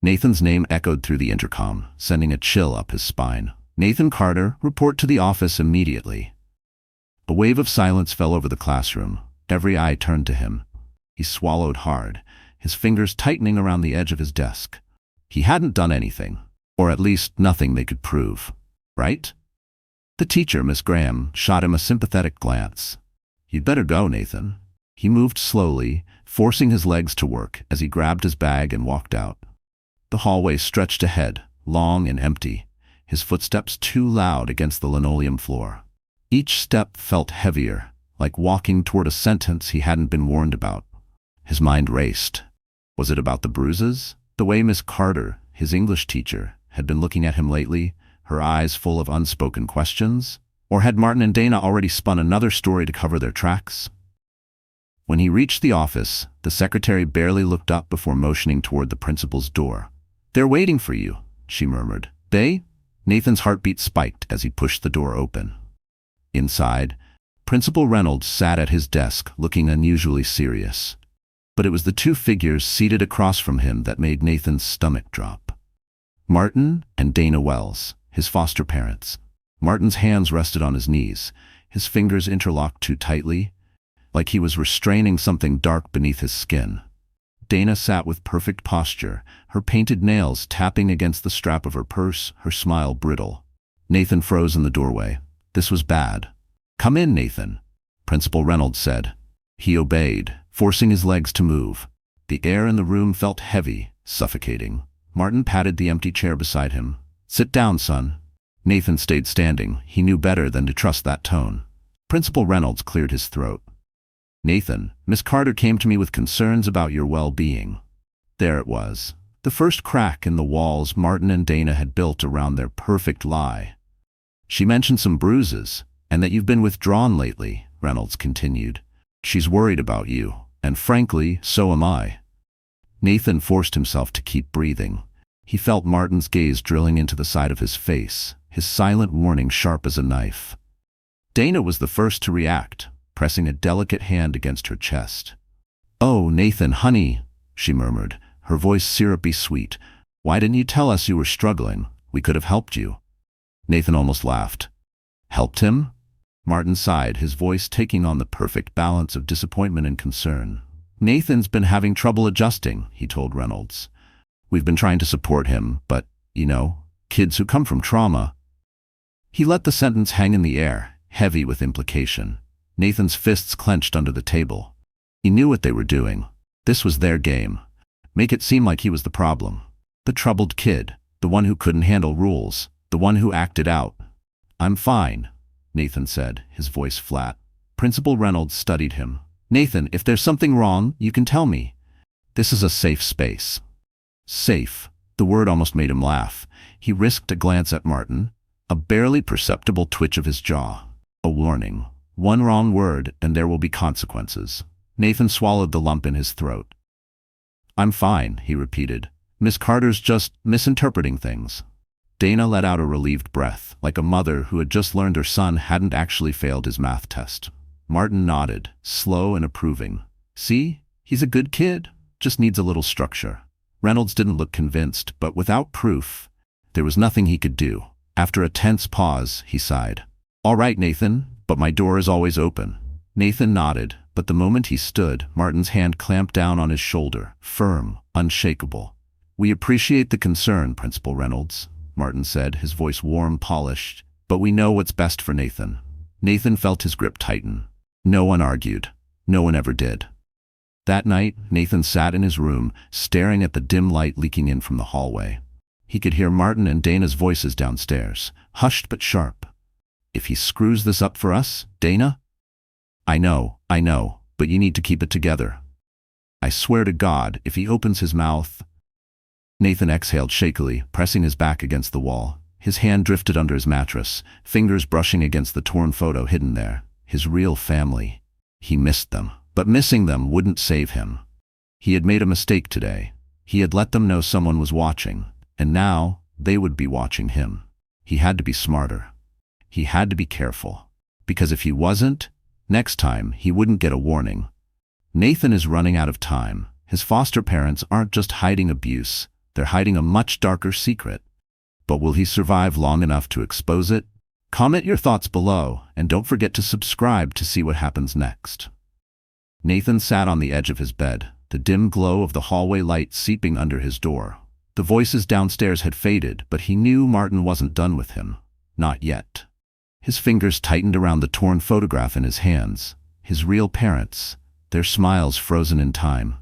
Nathan's name echoed through the intercom, sending a chill up his spine. "Nathan Carter, report to the office immediately." A wave of silence fell over the classroom. Every eye turned to him. He swallowed hard, his fingers tightening around the edge of his desk. He hadn't done anything, or at least nothing they could prove, right? The teacher, Miss Graham, shot him a sympathetic glance. "You'd better go, Nathan." He moved slowly, forcing his legs to work as he grabbed his bag and walked out. The hallway stretched ahead, long and empty, his footsteps too loud against the linoleum floor. Each step felt heavier, like walking toward a sentence he hadn't been warned about. His mind raced. Was it about the bruises? The way Miss Carter, his English teacher, had been looking at him lately, her eyes full of unspoken questions? Or had Martin and Dana already spun another story to cover their tracks? When he reached the office, the secretary barely looked up before motioning toward the principal's door. "They're waiting for you," she murmured. "They?" Nathan's heartbeat spiked as he pushed the door open. Inside, Principal Reynolds sat at his desk, looking unusually serious. But it was the two figures seated across from him that made Nathan's stomach drop. Martin and Dana Wells, his foster parents. Martin's hands rested on his knees, his fingers interlocked too tightly, like he was restraining something dark beneath his skin. Dana sat with perfect posture, her painted nails tapping against the strap of her purse, her smile brittle. Nathan froze in the doorway. This was bad. "Come in, Nathan," Principal Reynolds said. He obeyed, forcing his legs to move. The air in the room felt heavy, suffocating. Martin patted the empty chair beside him. "Sit down, son." Nathan stayed standing. He knew better than to trust that tone. Principal Reynolds cleared his throat. "Nathan, Miss Carter came to me with concerns about your well-being." There it was. The first crack in the walls Martin and Dana had built around their perfect lie. "She mentioned some bruises, and that you've been withdrawn lately," Reynolds continued. "She's worried about you, and frankly, so am I." Nathan forced himself to keep breathing. He felt Martin's gaze drilling into the side of his face, his silent warning sharp as a knife. Dana was the first to react, pressing a delicate hand against her chest. "Oh, Nathan, honey," she murmured, her voice syrupy sweet. "Why didn't you tell us you were struggling? We could have helped you." Nathan almost laughed. "Helped him?" Martin sighed, his voice taking on the perfect balance of disappointment and concern. "Nathan's been having trouble adjusting," he told Reynolds. "We've been trying to support him, but, kids who come from trauma." He let the sentence hang in the air, heavy with implication. Nathan's fists clenched under the table. He knew what they were doing. This was their game. Make it seem like he was the problem. The troubled kid, the one who couldn't handle rules, the one who acted out. "I'm fine," Nathan said, his voice flat. Principal Reynolds studied him. "Nathan, if there's something wrong, you can tell me. This is a safe space." Safe. The word almost made him laugh. He risked a glance at Martin, a barely perceptible twitch of his jaw. A warning. One wrong word, and there will be consequences. Nathan swallowed the lump in his throat. "I'm fine," he repeated. "Miss Carter's just misinterpreting things." Dana let out a relieved breath, like a mother who had just learned her son hadn't actually failed his math test. Martin nodded, slow and approving. "See? He's a good kid. Just needs a little structure." Reynolds didn't look convinced, but without proof, there was nothing he could do. After a tense pause, he sighed. "All right, Nathan, but my door is always open." Nathan nodded, but the moment he stood, Martin's hand clamped down on his shoulder, firm, unshakable. "We appreciate the concern, Principal Reynolds," Martin said, his voice warm, polished, "but we know what's best for Nathan." Nathan felt his grip tighten. No one argued. No one ever did. That night, Nathan sat in his room, staring at the dim light leaking in from the hallway. He could hear Martin and Dana's voices downstairs, hushed but sharp. "If he screws this up for us, Dana?" I know, but you need to keep it together." "I swear to God, if he opens his mouth—" Nathan exhaled shakily, pressing his back against the wall. His hand drifted under his mattress, fingers brushing against the torn photo hidden there. His real family. He missed them, but missing them wouldn't save him. He had made a mistake today. He had let them know someone was watching, and now they would be watching him. He had to be smarter. He had to be careful. Because if he wasn't, next time he wouldn't get a warning. Nathan is running out of time. His foster parents aren't just hiding abuse. They're hiding a much darker secret. But will he survive long enough to expose it? Comment your thoughts below, and don't forget to subscribe to see what happens next. Nathan sat on the edge of his bed, the dim glow of the hallway light seeping under his door. The voices downstairs had faded, but he knew Martin wasn't done with him. Not yet. His fingers tightened around the torn photograph in his hands. His real parents, their smiles frozen in time.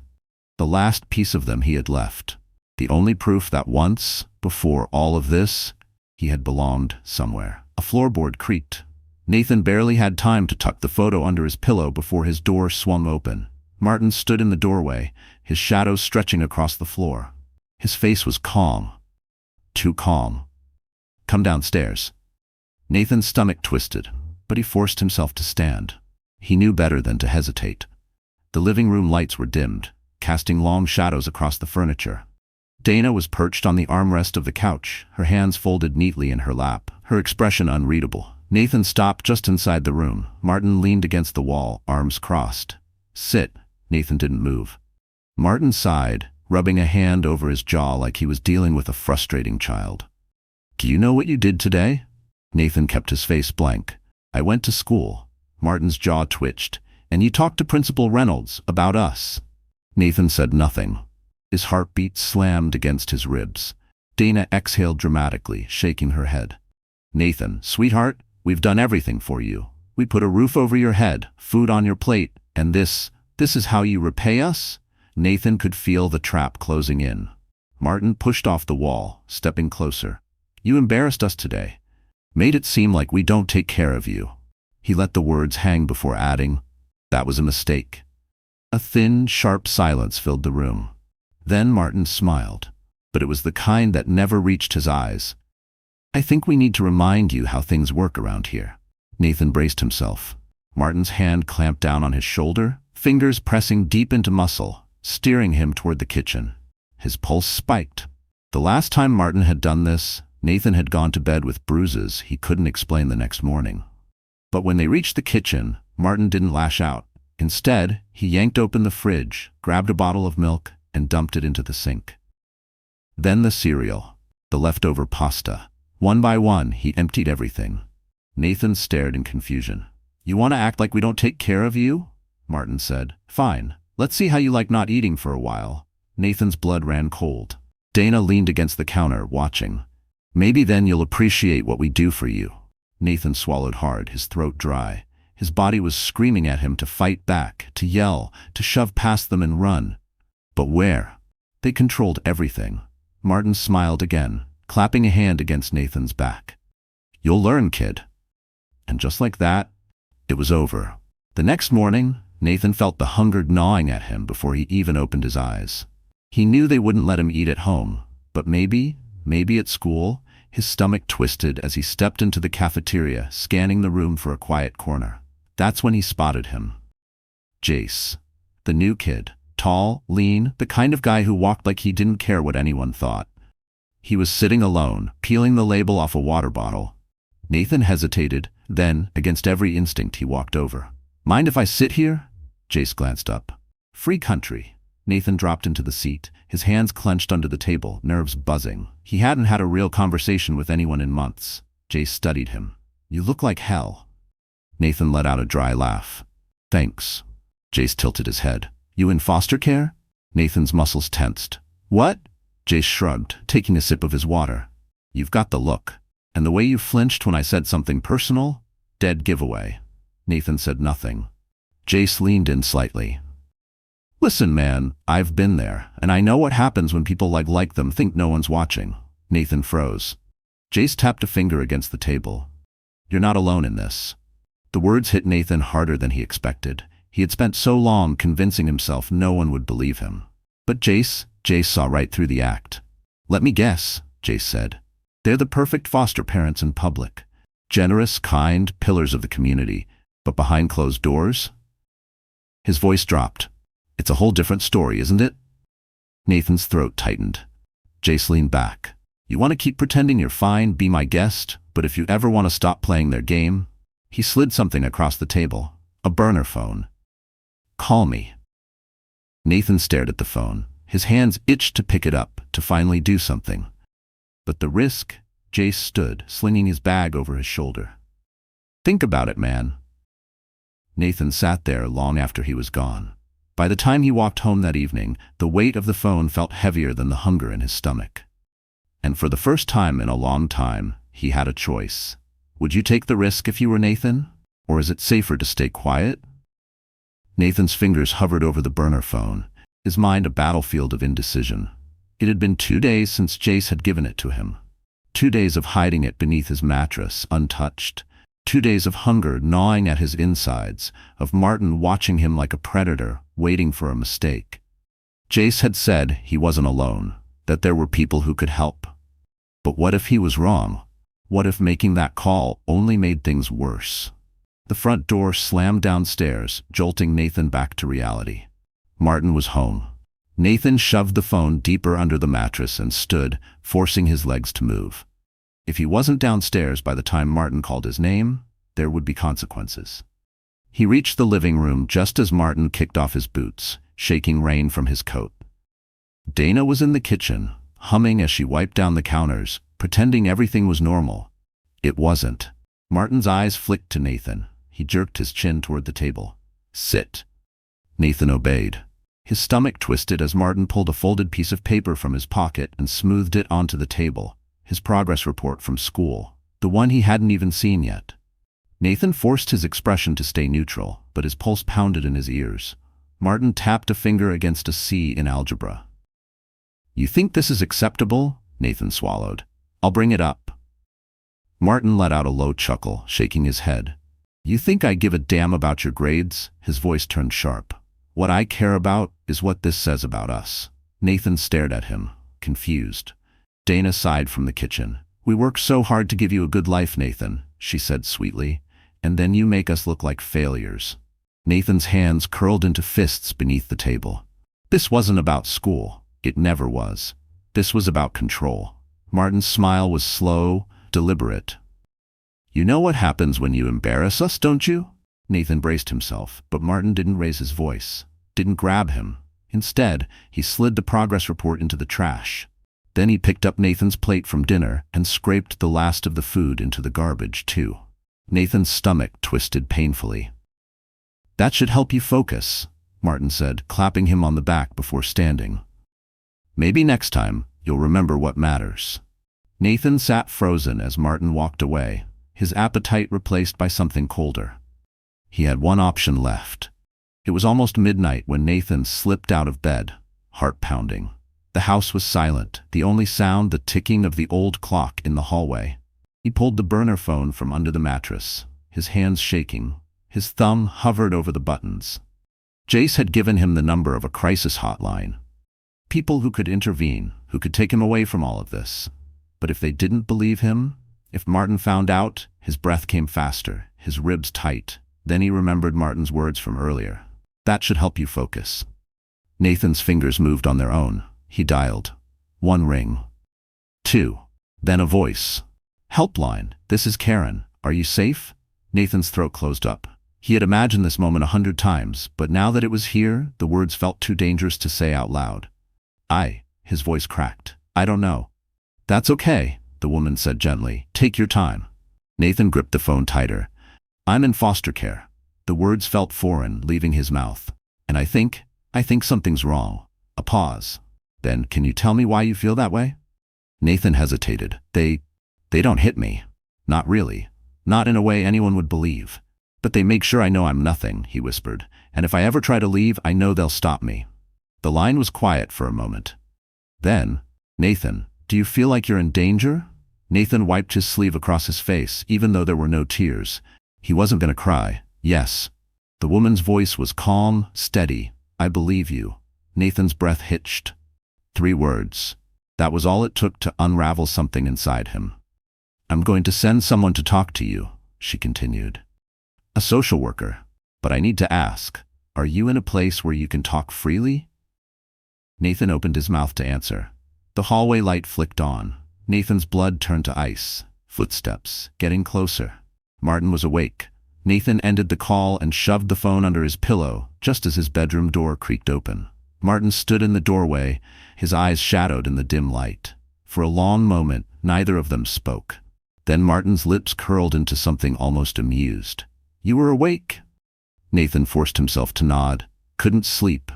The last piece of them he had left. The only proof that once, before all of this, he had belonged somewhere. A floorboard creaked. Nathan barely had time to tuck the photo under his pillow before his door swung open. Martin stood in the doorway, his shadow stretching across the floor. His face was calm. Too calm. Come downstairs. Nathan's stomach twisted, but he forced himself to stand. He knew better than to hesitate. The living room lights were dimmed, casting long shadows across the furniture. Dana was perched on the armrest of the couch, her hands folded neatly in her lap, her expression unreadable. Nathan stopped just inside the room. Martin leaned against the wall, arms crossed. Sit. Nathan didn't move. Martin sighed, rubbing a hand over his jaw like he was dealing with a frustrating child. Do you know what you did today? Nathan kept his face blank. I went to school. Martin's jaw twitched. And you talked to Principal Reynolds about us. Nathan said nothing. His heartbeat slammed against his ribs. Dana exhaled dramatically, shaking her head. Nathan, sweetheart, we've done everything for you. We put a roof over your head, food on your plate, and this is how you repay us? Nathan could feel the trap closing in. Martin pushed off the wall, stepping closer. You embarrassed us today. Made it seem like we don't take care of you. He let the words hang before adding, that was a mistake. A thin, sharp silence filled the room. Then Martin smiled, but it was the kind that never reached his eyes. I think we need to remind you how things work around here. Nathan braced himself. Martin's hand clamped down on his shoulder, fingers pressing deep into muscle, steering him toward the kitchen. His pulse spiked. The last time Martin had done this, Nathan had gone to bed with bruises he couldn't explain the next morning. But when they reached the kitchen, Martin didn't lash out. Instead, he yanked open the fridge, grabbed a bottle of milk, and dumped it into the sink. Then the cereal, the leftover pasta. One by one, he emptied everything. Nathan stared in confusion. You want to act like we don't take care of you? Martin said. Fine. Let's see how you like not eating for a while. Nathan's blood ran cold. Dana leaned against the counter, watching. Maybe then you'll appreciate what we do for you. Nathan swallowed hard, his throat dry. His body was screaming at him to fight back, to yell, to shove past them and run. But where? They controlled everything. Martin smiled again, clapping a hand against Nathan's back. You'll learn, kid. And just like that, it was over. The next morning, Nathan felt the hunger gnawing at him before he even opened his eyes. He knew they wouldn't let him eat at home, but maybe at school. His stomach twisted as he stepped into the cafeteria, scanning the room for a quiet corner. That's when he spotted him. Jace, the new kid, tall, lean, the kind of guy who walked like he didn't care what anyone thought. He was sitting alone, peeling the label off a water bottle. Nathan hesitated, then, against every instinct, he walked over. Mind if I sit here? Jace glanced up. Free country. Nathan dropped into the seat, his hands clenched under the table, nerves buzzing. He hadn't had a real conversation with anyone in months. Jace studied him. You look like hell. Nathan let out a dry laugh. Thanks. Jace tilted his head. You in foster care? Nathan's muscles tensed. What? Jace shrugged, taking a sip of his water. You've got the look. And the way you flinched when I said something personal? Dead giveaway. Nathan said nothing. Jace leaned in slightly. Listen, man, I've been there, and I know what happens when people like them think no one's watching. Nathan froze. Jace tapped a finger against the table. You're not alone in this. The words hit Nathan harder than he expected. He had spent so long convincing himself no one would believe him. But Jace saw right through the act. Let me guess, Jace said. They're the perfect foster parents in public. Generous, kind, pillars of the community. But behind closed doors? His voice dropped. It's a whole different story, isn't it? Nathan's throat tightened. Jace leaned back. You want to keep pretending you're fine, be my guest, but if you ever want to stop playing their game... He slid something across the table. A burner phone. Call me. Nathan stared at the phone. His hands itched to pick it up, to finally do something. But the risk? Jace stood, slinging his bag over his shoulder. Think about it, man. Nathan sat there long after he was gone. By the time he walked home that evening, the weight of the phone felt heavier than the hunger in his stomach. And for the first time in a long time, he had a choice. Would you take the risk if you were Nathan? Or is it safer to stay quiet? Nathan's fingers hovered over the burner phone, his mind a battlefield of indecision. It had been 2 days since Jace had given it to him. 2 days of hiding it beneath his mattress, untouched. 2 days of hunger gnawing at his insides, of Martin watching him like a predator, waiting for a mistake. Jace had said he wasn't alone, that there were people who could help. But what if he was wrong? What if making that call only made things worse? The front door slammed downstairs, jolting Nathan back to reality. Martin was home. Nathan shoved the phone deeper under the mattress and stood, forcing his legs to move. If he wasn't downstairs by the time Martin called his name, there would be consequences. He reached the living room just as Martin kicked off his boots, shaking rain from his coat. Dana was in the kitchen, humming as she wiped down the counters, pretending everything was normal. It wasn't. Martin's eyes flicked to Nathan. He jerked his chin toward the table. Sit. Nathan obeyed. His stomach twisted as Martin pulled a folded piece of paper from his pocket and smoothed it onto the table. His progress report from school, the one he hadn't even seen yet. Nathan forced his expression to stay neutral, but his pulse pounded in his ears. Martin tapped a finger against a C in algebra. You think this is acceptable? Nathan swallowed. I'll bring it up. Martin let out a low chuckle, shaking his head. You think I give a damn about your grades? His voice turned sharp. What I care about is what this says about us. Nathan stared at him, confused. Dana sighed from the kitchen. We work so hard to give you a good life, Nathan, she said sweetly, and then you make us look like failures. Nathan's hands curled into fists beneath the table. This wasn't about school. It never was. This was about control. Martin's smile was slow, deliberate. You know what happens when you embarrass us, don't you? Nathan braced himself, but Martin didn't raise his voice, didn't grab him. Instead, he slid the progress report into the trash. Then he picked up Nathan's plate from dinner and scraped the last of the food into the garbage, too. Nathan's stomach twisted painfully. That should help you focus, Martin said, clapping him on the back before standing. Maybe next time you'll remember what matters. Nathan sat frozen as Martin walked away, his appetite replaced by something colder. He had one option left. It was almost midnight when Nathan slipped out of bed, heart pounding. The house was silent, the only sound the ticking of the old clock in the hallway. He pulled the burner phone from under the mattress, his hands shaking. His thumb hovered over the buttons. Jace had given him the number of a crisis hotline. People who could intervene, who could take him away from all of this. But if they didn't believe him, if Martin found out, his breath came faster, his ribs tight. Then he remembered Martin's words from earlier. That should help you focus. Nathan's fingers moved on their own. He dialed. 1 ring. 2. Then a voice. Helpline, this is Karen. Are you safe? Nathan's throat closed up. He had imagined this moment 100 times, but now that it was here, the words felt too dangerous to say out loud. His voice cracked. I don't know. That's okay, the woman said gently. Take your time. Nathan gripped the phone tighter. I'm in foster care. The words felt foreign, leaving his mouth. And I think something's wrong. A pause. Then, can you tell me why you feel that way? Nathan hesitated. They don't hit me. Not really. Not in a way anyone would believe. But they make sure I know I'm nothing, he whispered. And if I ever try to leave, I know they'll stop me. The line was quiet for a moment. Then, Nathan, do you feel like you're in danger? Nathan wiped his sleeve across his face, even though there were no tears. He wasn't going to cry. Yes. The woman's voice was calm, steady. I believe you. Nathan's breath hitched. 3 words. That was all it took to unravel something inside him. I'm going to send someone to talk to you, she continued. A social worker. But I need to ask, are you in a place where you can talk freely? Nathan opened his mouth to answer. The hallway light flicked on. Nathan's blood turned to ice. Footsteps, getting closer. Martin was awake. Nathan ended the call and shoved the phone under his pillow, just as his bedroom door creaked open. Martin stood in the doorway, his eyes shadowed in the dim light. For a long moment, neither of them spoke. Then Martin's lips curled into something almost amused. "You were awake?" Nathan forced himself to nod. "Couldn't sleep."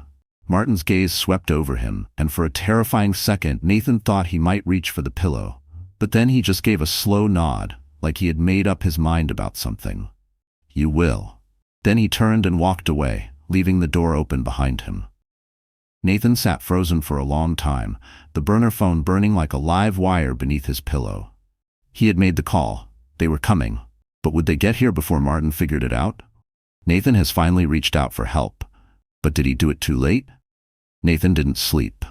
Martin's gaze swept over him, and for a terrifying second Nathan thought he might reach for the pillow. But then he just gave a slow nod, like he had made up his mind about something. "You will." Then he turned and walked away, leaving the door open behind him. Nathan sat frozen for a long time, the burner phone burning like a live wire beneath his pillow. He had made the call. They were coming. But would they get here before Martin figured it out? Nathan has finally reached out for help. But did he do it too late? Nathan didn't sleep.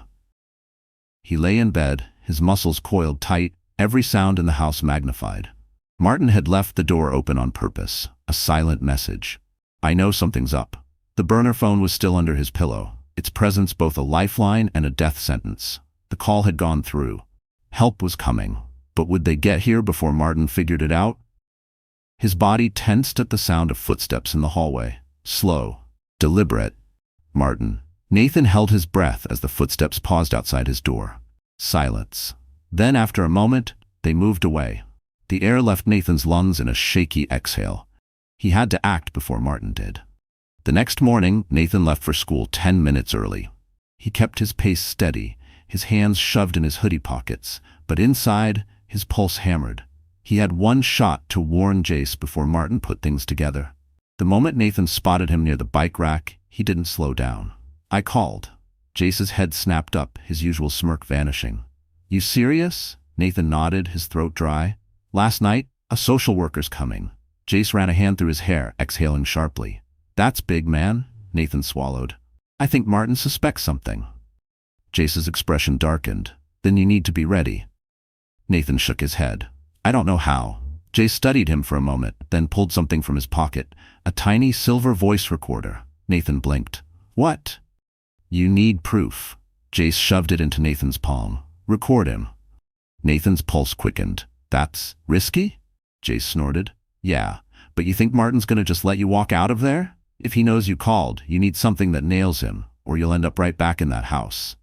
He lay in bed, his muscles coiled tight, every sound in the house magnified. Martin had left the door open on purpose, a silent message. "I know something's up." The burner phone was still under his pillow, its presence both a lifeline and a death sentence. The call had gone through. Help was coming. But would they get here before Martin figured it out? His body tensed at the sound of footsteps in the hallway. Slow. Deliberate. Martin. Nathan held his breath as the footsteps paused outside his door. Silence. Then, after a moment, they moved away. The air left Nathan's lungs in a shaky exhale. He had to act before Martin did. The next morning, Nathan left for school 10 minutes early. He kept his pace steady, his hands shoved in his hoodie pockets, but inside, his pulse hammered. He had one shot to warn Jace before Martin put things together. The moment Nathan spotted him near the bike rack, he didn't slow down. "I called." Jace's head snapped up, his usual smirk vanishing. "You serious?" Nathan nodded, his throat dry. "Last night, a social worker's coming." Jace ran a hand through his hair, exhaling sharply. "That's big, man," Nathan swallowed. "I think Martin suspects something." Jace's expression darkened. "Then you need to be ready." Nathan shook his head. "I don't know how." Jace studied him for a moment, then pulled something from his pocket, a tiny silver voice recorder. Nathan blinked. "What?" "You need proof." Jace shoved it into Nathan's palm. "Record him." Nathan's pulse quickened. "That's risky?" Jace snorted. "Yeah, but you think Martin's gonna just let you walk out of there? If he knows you called, you need something that nails him, or you'll end up right back in that house."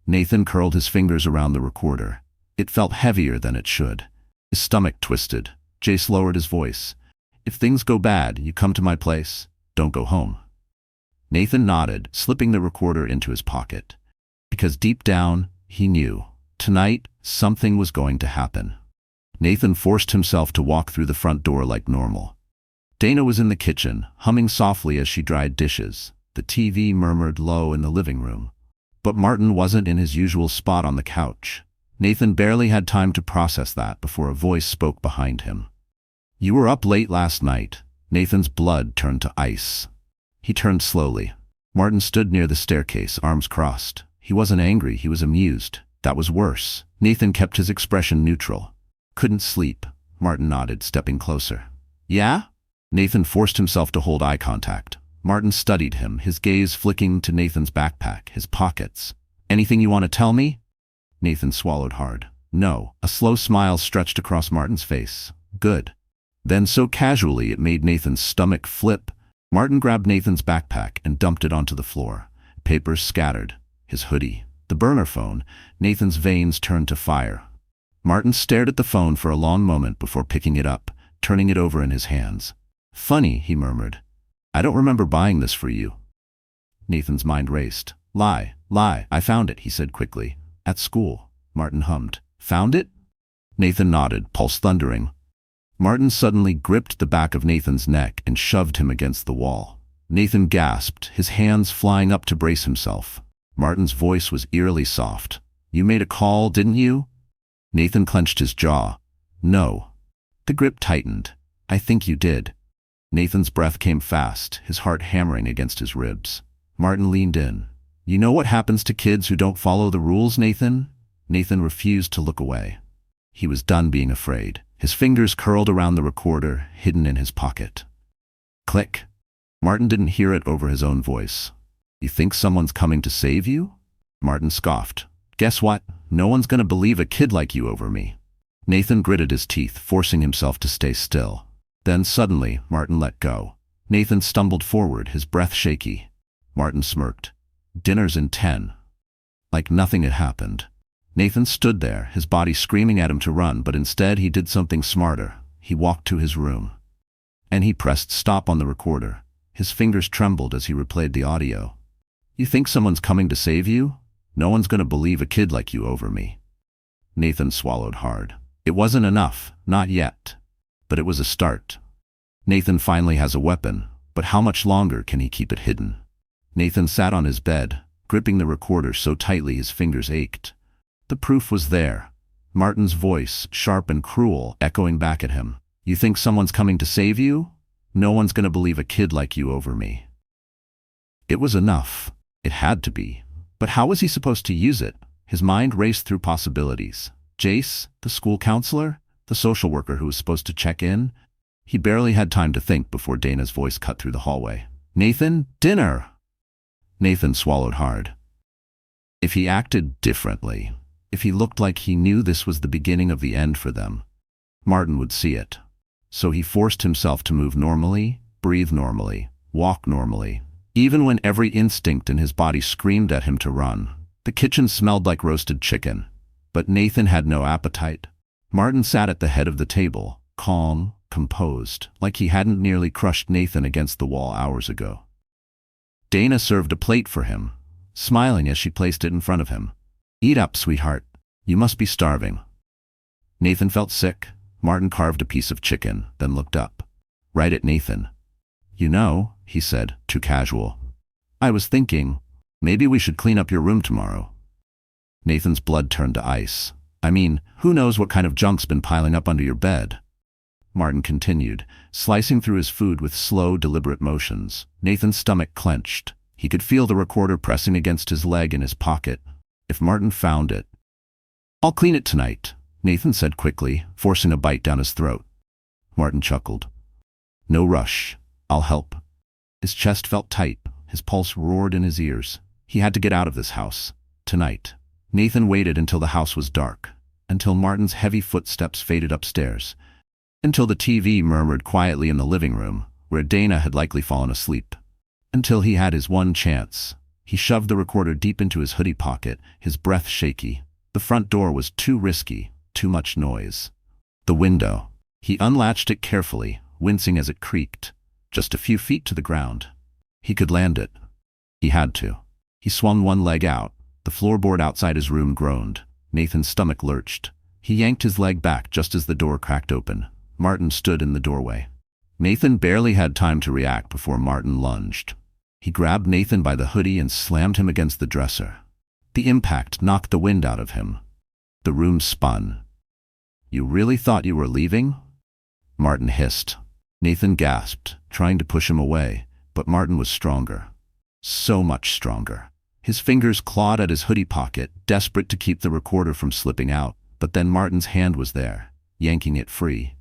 Nathan curled his fingers around the recorder. It felt heavier than it should. His stomach twisted. Jace lowered his voice. "If things go bad, you come to my place. Don't go home." Nathan nodded, slipping the recorder into his pocket. Because deep down, he knew. Tonight, something was going to happen. Nathan forced himself to walk through the front door like normal. Dana was in the kitchen, humming softly as she dried dishes. The TV murmured low in the living room. But Martin wasn't in his usual spot on the couch. Nathan barely had time to process that before a voice spoke behind him. "You were up late last night." Nathan's blood turned to ice. He turned slowly. Martin stood near the staircase, arms crossed. He wasn't angry, he was amused. That was worse. Nathan kept his expression neutral. "Couldn't sleep." Martin nodded, stepping closer. "Yeah?" Nathan forced himself to hold eye contact. Martin studied him, his gaze flicking to Nathan's backpack, his pockets. "Anything you want to tell me?" Nathan swallowed hard. "No." A slow smile stretched across Martin's face. "Good." Then so casually it made Nathan's stomach flip. Martin grabbed Nathan's backpack and dumped it onto the floor. Papers scattered. His hoodie. The burner phone. Nathan's veins turned to fire. Martin stared at the phone for a long moment before picking it up, turning it over in his hands. "Funny," he murmured. "I don't remember buying this for you." Nathan's mind raced. Lie. I found it," he said quickly. "At school." Martin hummed. "Found it?" Nathan nodded, pulse thundering. Martin suddenly gripped the back of Nathan's neck and shoved him against the wall. Nathan gasped, his hands flying up to brace himself. Martin's voice was eerily soft. "You made a call, didn't you?" Nathan clenched his jaw. "No." The grip tightened. "I think you did." Nathan's breath came fast, his heart hammering against his ribs. Martin leaned in. "You know what happens to kids who don't follow the rules, Nathan?" Nathan refused to look away. He was done being afraid. His fingers curled around the recorder, hidden in his pocket. Click. Martin didn't hear it over his own voice. "You think someone's coming to save you?" Martin scoffed. "Guess what? No one's gonna believe a kid like you over me." Nathan gritted his teeth, forcing himself to stay still. Then suddenly, Martin let go. Nathan stumbled forward, his breath shaky. Martin smirked. Dinner's in 10. Like nothing had happened. Nathan stood there, his body screaming at him to run, but instead he did something smarter. He walked to his room. And he pressed stop on the recorder. His fingers trembled as he replayed the audio. You think someone's coming to save you? No one's gonna believe a kid like you over me. Nathan swallowed hard. It wasn't enough, not yet. But it was a start. Nathan finally has a weapon, but how much longer can he keep it hidden? Nathan sat on his bed, gripping the recorder so tightly his fingers ached. The proof was there. Martin's voice, sharp and cruel, echoing back at him. You think someone's coming to save you? No one's gonna believe a kid like you over me. It was enough. It had to be. But how was he supposed to use it? His mind raced through possibilities. Jace, the school counselor, the social worker who was supposed to check in. He barely had time to think before Dana's voice cut through the hallway. Nathan, dinner! Nathan swallowed hard. If he acted differently, if he looked like he knew this was the beginning of the end for them, Martin would see it. So he forced himself to move normally, breathe normally, walk normally. Even when every instinct in his body screamed at him to run. The kitchen smelled like roasted chicken. But Nathan had no appetite. Martin sat at the head of the table, calm, composed, like he hadn't nearly crushed Nathan against the wall hours ago. Dana served a plate for him, smiling as she placed it in front of him. Eat up, sweetheart. You must be starving. Nathan felt sick. Martin carved a piece of chicken, then looked up. Right at Nathan. You know, he said, too casual. I was thinking, maybe we should clean up your room tomorrow. Nathan's blood turned to ice. I mean, who knows what kind of junk's been piling up under your bed? Martin continued, slicing through his food with slow, deliberate motions. Nathan's stomach clenched. He could feel the recorder pressing against his leg in his pocket. If Martin found it. I'll clean it tonight, Nathan said quickly, forcing a bite down his throat. Martin chuckled. No rush. I'll help. His chest felt tight. His pulse roared in his ears. He had to get out of this house. Tonight. Nathan waited until the house was dark. Until Martin's heavy footsteps faded upstairs. Until the TV murmured quietly in the living room, where Dana had likely fallen asleep. Until he had his one chance. He shoved the recorder deep into his hoodie pocket, his breath shaky. The front door was too risky, too much noise. The window. He unlatched it carefully, wincing as it creaked. Just a few feet to the ground. He could land it. He had to. He swung one leg out. The floorboard outside his room groaned. Nathan's stomach lurched. He yanked his leg back just as the door cracked open. Martin stood in the doorway. Nathan barely had time to react before Martin lunged. He grabbed Nathan by the hoodie and slammed him against the dresser. The impact knocked the wind out of him. The room spun. You really thought you were leaving? Martin hissed. Nathan gasped, trying to push him away, but Martin was stronger. So much stronger. His fingers clawed at his hoodie pocket, desperate to keep the recorder from slipping out, but then Martin's hand was there, yanking it free.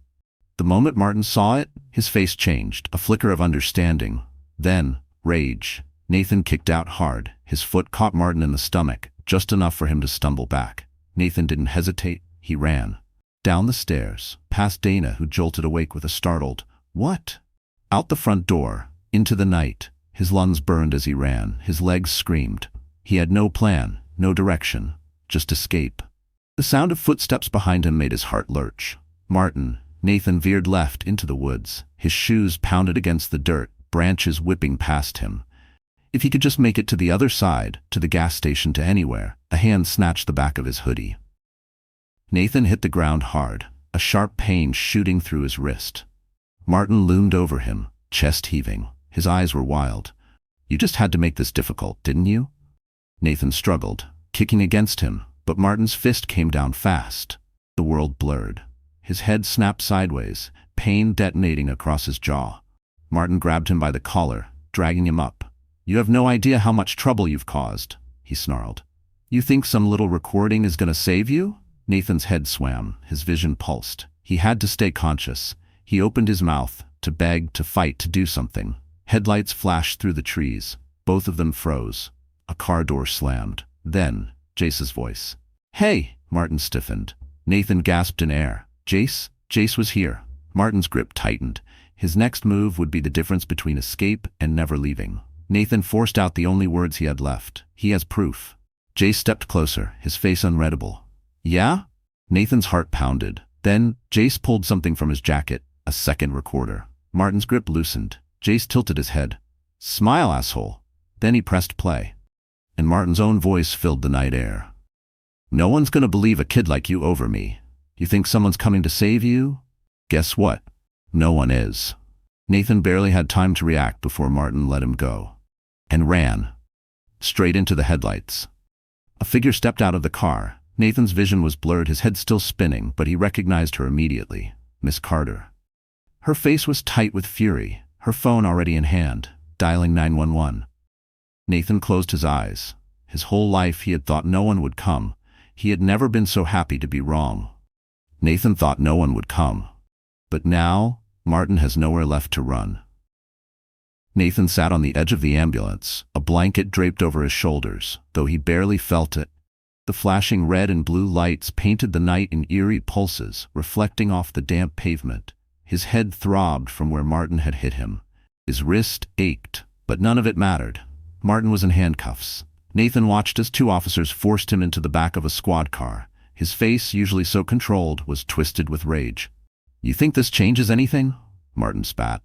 The moment Martin saw it, his face changed, a flicker of understanding. Then, rage. Nathan kicked out hard. His foot caught Martin in the stomach, just enough for him to stumble back. Nathan didn't hesitate. He ran. Down the stairs, past Dana, who jolted awake with a startled, "What?" Out the front door, into the night. His lungs burned as he ran. His legs screamed. He had no plan, no direction, just escape. The sound of footsteps behind him made his heart lurch. Martin. Nathan veered left into the woods. His shoes pounded against the dirt, branches whipping past him. If he could just make it to the other side, to the gas station, to anywhere. A hand snatched the back of his hoodie. Nathan hit the ground hard, a sharp pain shooting through his wrist. Martin loomed over him, chest heaving. His eyes were wild. You just had to make this difficult, didn't you? Nathan struggled, kicking against him, but Martin's fist came down fast. The world blurred. His head snapped sideways, pain detonating across his jaw. Martin grabbed him by the collar, dragging him up. You have no idea how much trouble you've caused, he snarled. You think some little recording is gonna save you? Nathan's head swam, his vision pulsed. He had to stay conscious. He opened his mouth, to beg, to fight, to do something. Headlights flashed through the trees. Both of them froze. A car door slammed. Then, Jace's voice. Hey! Martin stiffened. Nathan gasped in air. Jace? Jace was here. Martin's grip tightened. His next move would be the difference between escape and never leaving. Nathan forced out the only words he had left. He has proof. Jace stepped closer, his face unreadable. Yeah? Nathan's heart pounded. Then, Jace pulled something from his jacket, a second recorder. Martin's grip loosened. Jace tilted his head. Smile, asshole. Then he pressed play. And Martin's own voice filled the night air. No one's gonna believe a kid like you over me. You think someone's coming to save you? Guess what? No one is. Nathan barely had time to react before Martin let him go. And ran. Straight into the headlights. A figure stepped out of the car. Nathan's vision was blurred, his head still spinning, but he recognized her immediately. Miss Carter. Her face was tight with fury, her phone already in hand, dialing 911. Nathan closed his eyes. His whole life he had thought no one would come. He had never been so happy to be wrong. Nathan thought no one would come. But now, Martin has nowhere left to run. Nathan sat on the edge of the ambulance, a blanket draped over his shoulders, though he barely felt it. The flashing red and blue lights painted the night in eerie pulses, reflecting off the damp pavement. His head throbbed from where Martin had hit him. His wrist ached, but none of it mattered. Martin was in handcuffs. Nathan watched as two officers forced him into the back of a squad car. His face, usually so controlled, was twisted with rage. You think this changes anything? Martin spat.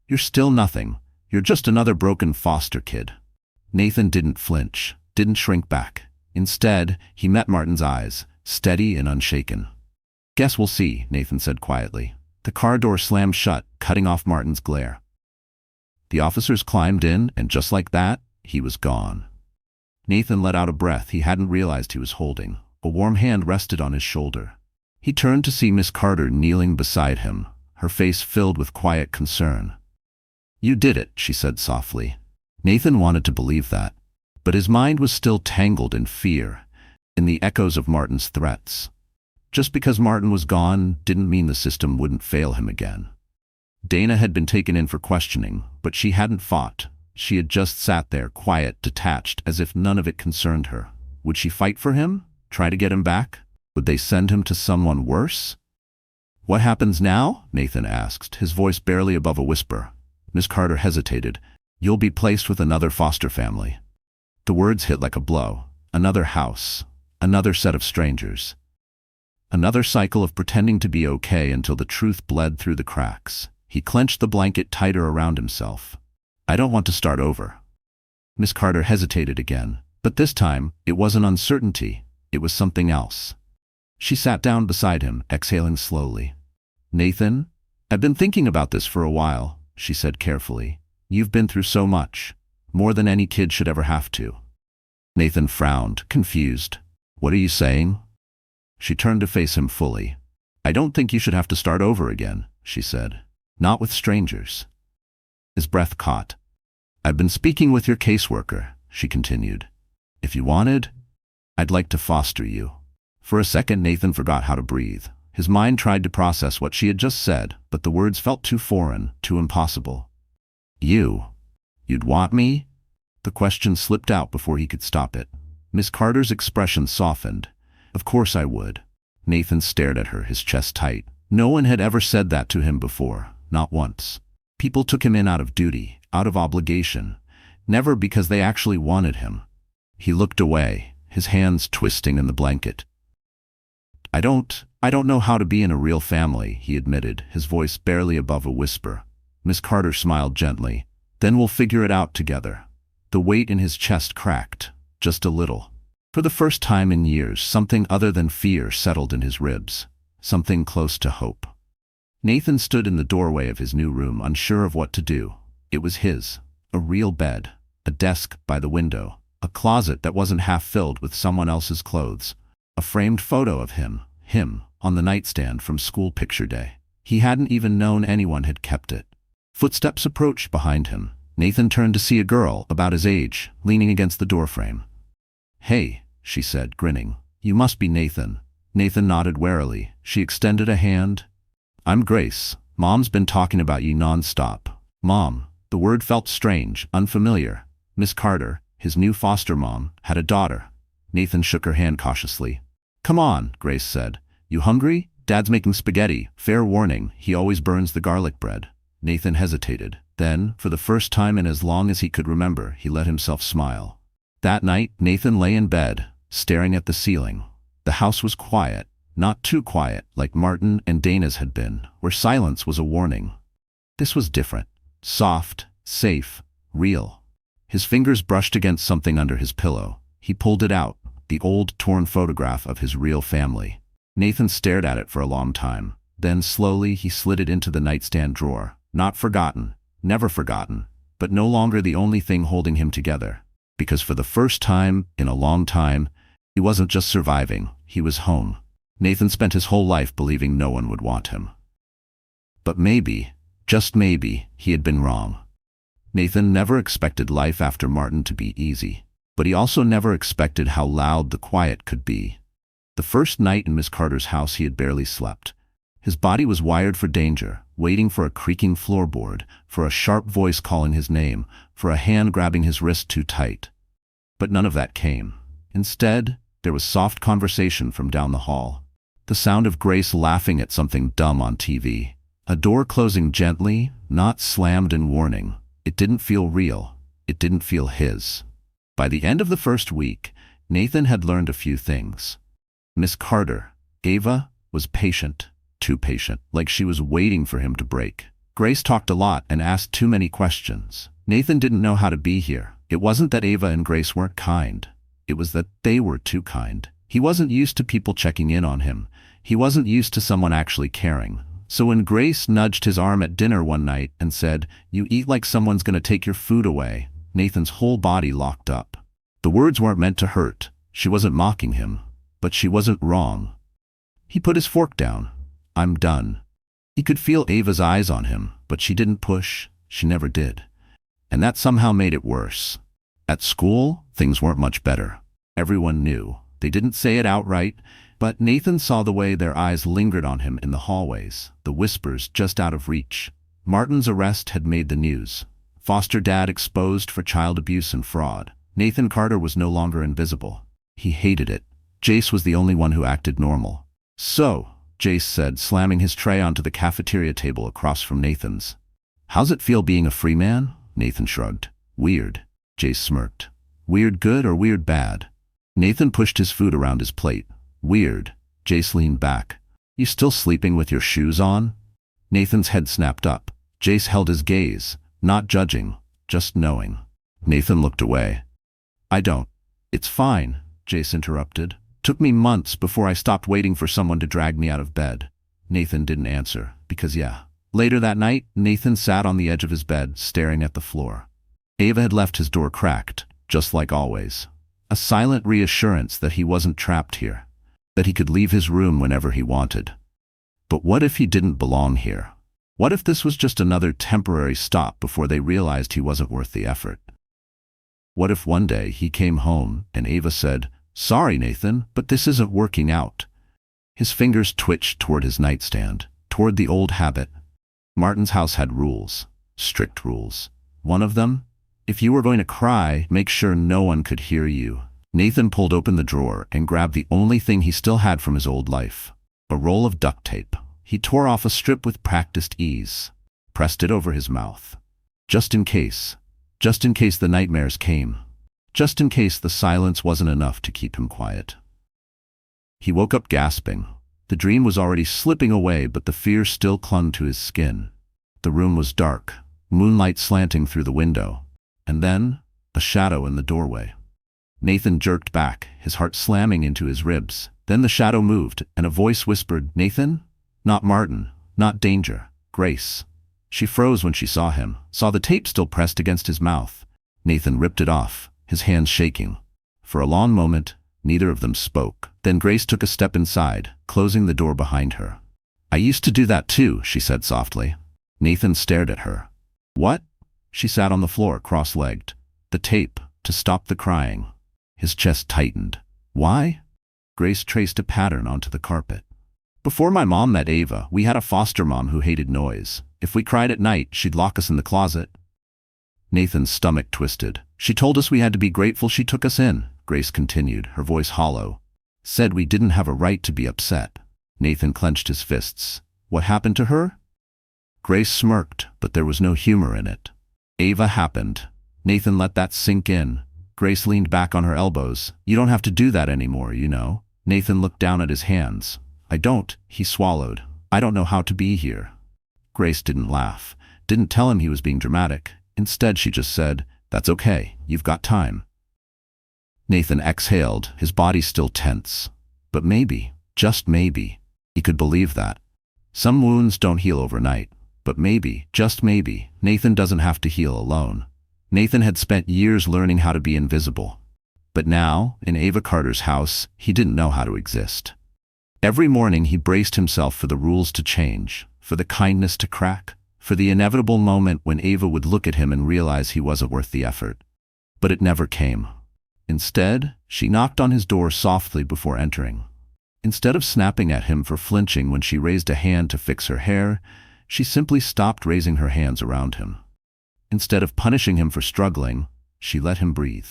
You're still nothing. You're just another broken foster kid. Nathan didn't flinch, didn't shrink back. Instead, he met Martin's eyes, steady and unshaken. Guess we'll see, Nathan said quietly. The car door slammed shut, cutting off Martin's glare. The officers climbed in, and just like that, he was gone. Nathan let out a breath he hadn't realized he was holding. A warm hand rested on his shoulder. He turned to see Miss Carter kneeling beside him, her face filled with quiet concern. You did it, she said softly. Nathan wanted to believe that, but his mind was still tangled in fear, in the echoes of Martin's threats. Just because Martin was gone didn't mean the system wouldn't fail him again. Dana had been taken in for questioning, but she hadn't fought. She had just sat there, quiet, detached, as if none of it concerned her. Would she fight for him? Try to get him back? Would they send him to someone worse? What happens now? Nathan asked, his voice barely above a whisper. Miss Carter hesitated. You'll be placed with another foster family. The words hit like a blow. Another house. Another set of strangers. Another cycle of pretending to be okay until the truth bled through the cracks. He clenched the blanket tighter around himself. I don't want to start over. Miss Carter hesitated again, but this time it wasn't uncertainty. It was something else. She sat down beside him, exhaling slowly. Nathan, I've been thinking about this for a while, she said carefully. You've been through so much, more than any kid should ever have to. Nathan frowned, confused. What are you saying? She turned to face him fully. I don't think you should have to start over again, she said. Not with strangers. His breath caught. I've been speaking with your caseworker, she continued. If you wanted, I'd like to foster you. For a second, Nathan forgot how to breathe. His mind tried to process what she had just said, but the words felt too foreign, too impossible. You'd want me? The question slipped out before he could stop it. Miss Carter's expression softened. Of course I would. Nathan stared at her, his chest tight. No one had ever said that to him before, not once. People took him in out of duty, out of obligation, never because they actually wanted him. He looked away, his hands twisting in the blanket. I don't know how to be in a real family, he admitted, his voice barely above a whisper. Miss Carter smiled gently. Then we'll figure it out together. The weight in his chest cracked, just a little. For the first time in years, something other than fear settled in his ribs, something close to hope. Nathan stood in the doorway of his new room, unsure of what to do. It was his, a real bed, a desk by the window, a closet that wasn't half filled with someone else's clothes, a framed photo of him, on the nightstand from school picture day. He hadn't even known anyone had kept it. Footsteps approached behind him. Nathan turned to see a girl about his age, leaning against the doorframe. Hey, she said, grinning. You must be Nathan. Nathan nodded warily. She extended a hand. I'm Grace. Mom's been talking about you nonstop. Mom. The word felt strange, unfamiliar. Miss Carter, his new foster mom, had a daughter. Nathan shook her hand cautiously. Come on, Grace said. You hungry? Dad's making spaghetti. Fair warning, he always burns the garlic bread. Nathan hesitated. Then, for the first time in as long as he could remember, he let himself smile. That night, Nathan lay in bed, staring at the ceiling. The house was quiet, not too quiet like Martin and Dana's had been, where silence was a warning. This was different. Soft, safe, real. His fingers brushed against something under his pillow. He pulled it out, the old, torn photograph of his real family. Nathan stared at it for a long time. Then slowly he slid it into the nightstand drawer. Not forgotten, never forgotten, but no longer the only thing holding him together. Because for the first time in a long time, he wasn't just surviving, he was home. Nathan spent his whole life believing no one would want him. But maybe, just maybe, he had been wrong. Nathan never expected life after Martin to be easy, but he also never expected how loud the quiet could be. The first night in Miss Carter's house he had barely slept. His body was wired for danger, waiting for a creaking floorboard, for a sharp voice calling his name, for a hand grabbing his wrist too tight. But none of that came. Instead, there was soft conversation from down the hall. The sound of Grace laughing at something dumb on TV. A door closing gently, not slammed in warning. It didn't feel real. It didn't feel his. By the end of the first week, Nathan had learned a few things. Miss Carter, Ava, was patient. Too patient, like she was waiting for him to break. Grace talked a lot and asked too many questions. Nathan didn't know how to be here. It wasn't that Ava and Grace weren't kind. It was that they were too kind. He wasn't used to people checking in on him. He wasn't used to someone actually caring. So when Grace nudged his arm at dinner one night and said, "You eat like someone's gonna take your food away," Nathan's whole body locked up. The words weren't meant to hurt. She wasn't mocking him. But she wasn't wrong. He put his fork down. "I'm done." He could feel Ava's eyes on him, but she didn't push. She never did. And that somehow made it worse. At school, things weren't much better. Everyone knew. They didn't say it outright, but Nathan saw the way their eyes lingered on him in the hallways, the whispers just out of reach. Martin's arrest had made the news. Foster dad exposed for child abuse and fraud. Nathan Carter was no longer invisible. He hated it. Jace was the only one who acted normal. "So," Jace said, slamming his tray onto the cafeteria table across from Nathan's. "How's it feel being a free man?" Nathan shrugged. "Weird." Jace smirked. "Weird good or weird bad?" Nathan pushed his food around his plate. "Weird." Jace leaned back. "You still sleeping with your shoes on?" Nathan's head snapped up. Jace held his gaze, not judging, just knowing. Nathan looked away. "I don't." "It's fine," Jace interrupted. "Took me months before I stopped waiting for someone to drag me out of bed." Nathan didn't answer, because yeah. Later that night, Nathan sat on the edge of his bed, staring at the floor. Ava had left his door cracked, just like always. A silent reassurance that he wasn't trapped here, that he could leave his room whenever he wanted. But what if he didn't belong here? What if this was just another temporary stop before they realized he wasn't worth the effort? What if one day he came home and Ava said, "Sorry, Nathan, but this isn't working out." His fingers twitched toward his nightstand, toward the old habit. Martin's house had rules, strict rules. One of them, if you were going to cry, make sure no one could hear you. Nathan pulled open the drawer and grabbed the only thing he still had from his old life, a roll of duct tape. He tore off a strip with practiced ease, pressed it over his mouth. Just in case the nightmares came. Just in case the silence wasn't enough to keep him quiet. He woke up gasping. The dream was already slipping away, but the fear still clung to his skin. The room was dark, moonlight slanting through the window, and then a shadow in the doorway. Nathan jerked back, his heart slamming into his ribs. Then the shadow moved, and a voice whispered, "Nathan?" Not Martin, not danger, Grace. She froze when she saw him, saw the tape still pressed against his mouth. Nathan ripped it off, his hands shaking. For a long moment, neither of them spoke. Then Grace took a step inside, closing the door behind her. "I used to do that too," she said softly. Nathan stared at her. "What?" She sat on the floor, cross-legged. "The tape, to stop the crying." His chest tightened. "Why?" Grace traced a pattern onto the carpet. "Before my mom met Ava, we had a foster mom who hated noise. If we cried at night, she'd lock us in the closet." Nathan's stomach twisted. "She told us we had to be grateful she took us in," Grace continued, her voice hollow. "Said we didn't have a right to be upset." Nathan clenched his fists. "What happened to her?" Grace smirked, but there was no humor in it. Ava happened. Nathan let that sink in. Grace leaned back on her elbows. You don't have to do that anymore, you know. Nathan looked down at his hands. I don't, he swallowed. I don't know how to be here. Grace didn't laugh, didn't tell him he was being dramatic. Instead, she just said, that's okay, you've got time. Nathan exhaled, his body still tense. But maybe, just maybe, he could believe that. Some wounds don't heal overnight, but maybe, just maybe, Nathan doesn't have to heal alone. Nathan had spent years learning how to be invisible. But now, in Ava Carter's house, he didn't know how to exist. Every morning he braced himself for the rules to change, for the kindness to crack, for the inevitable moment when Ava would look at him and realize he wasn't worth the effort. But it never came. Instead, she knocked on his door softly before entering. Instead of snapping at him for flinching when she raised a hand to fix her hair, she simply stopped raising her hands around him. Instead of punishing him for struggling, she let him breathe.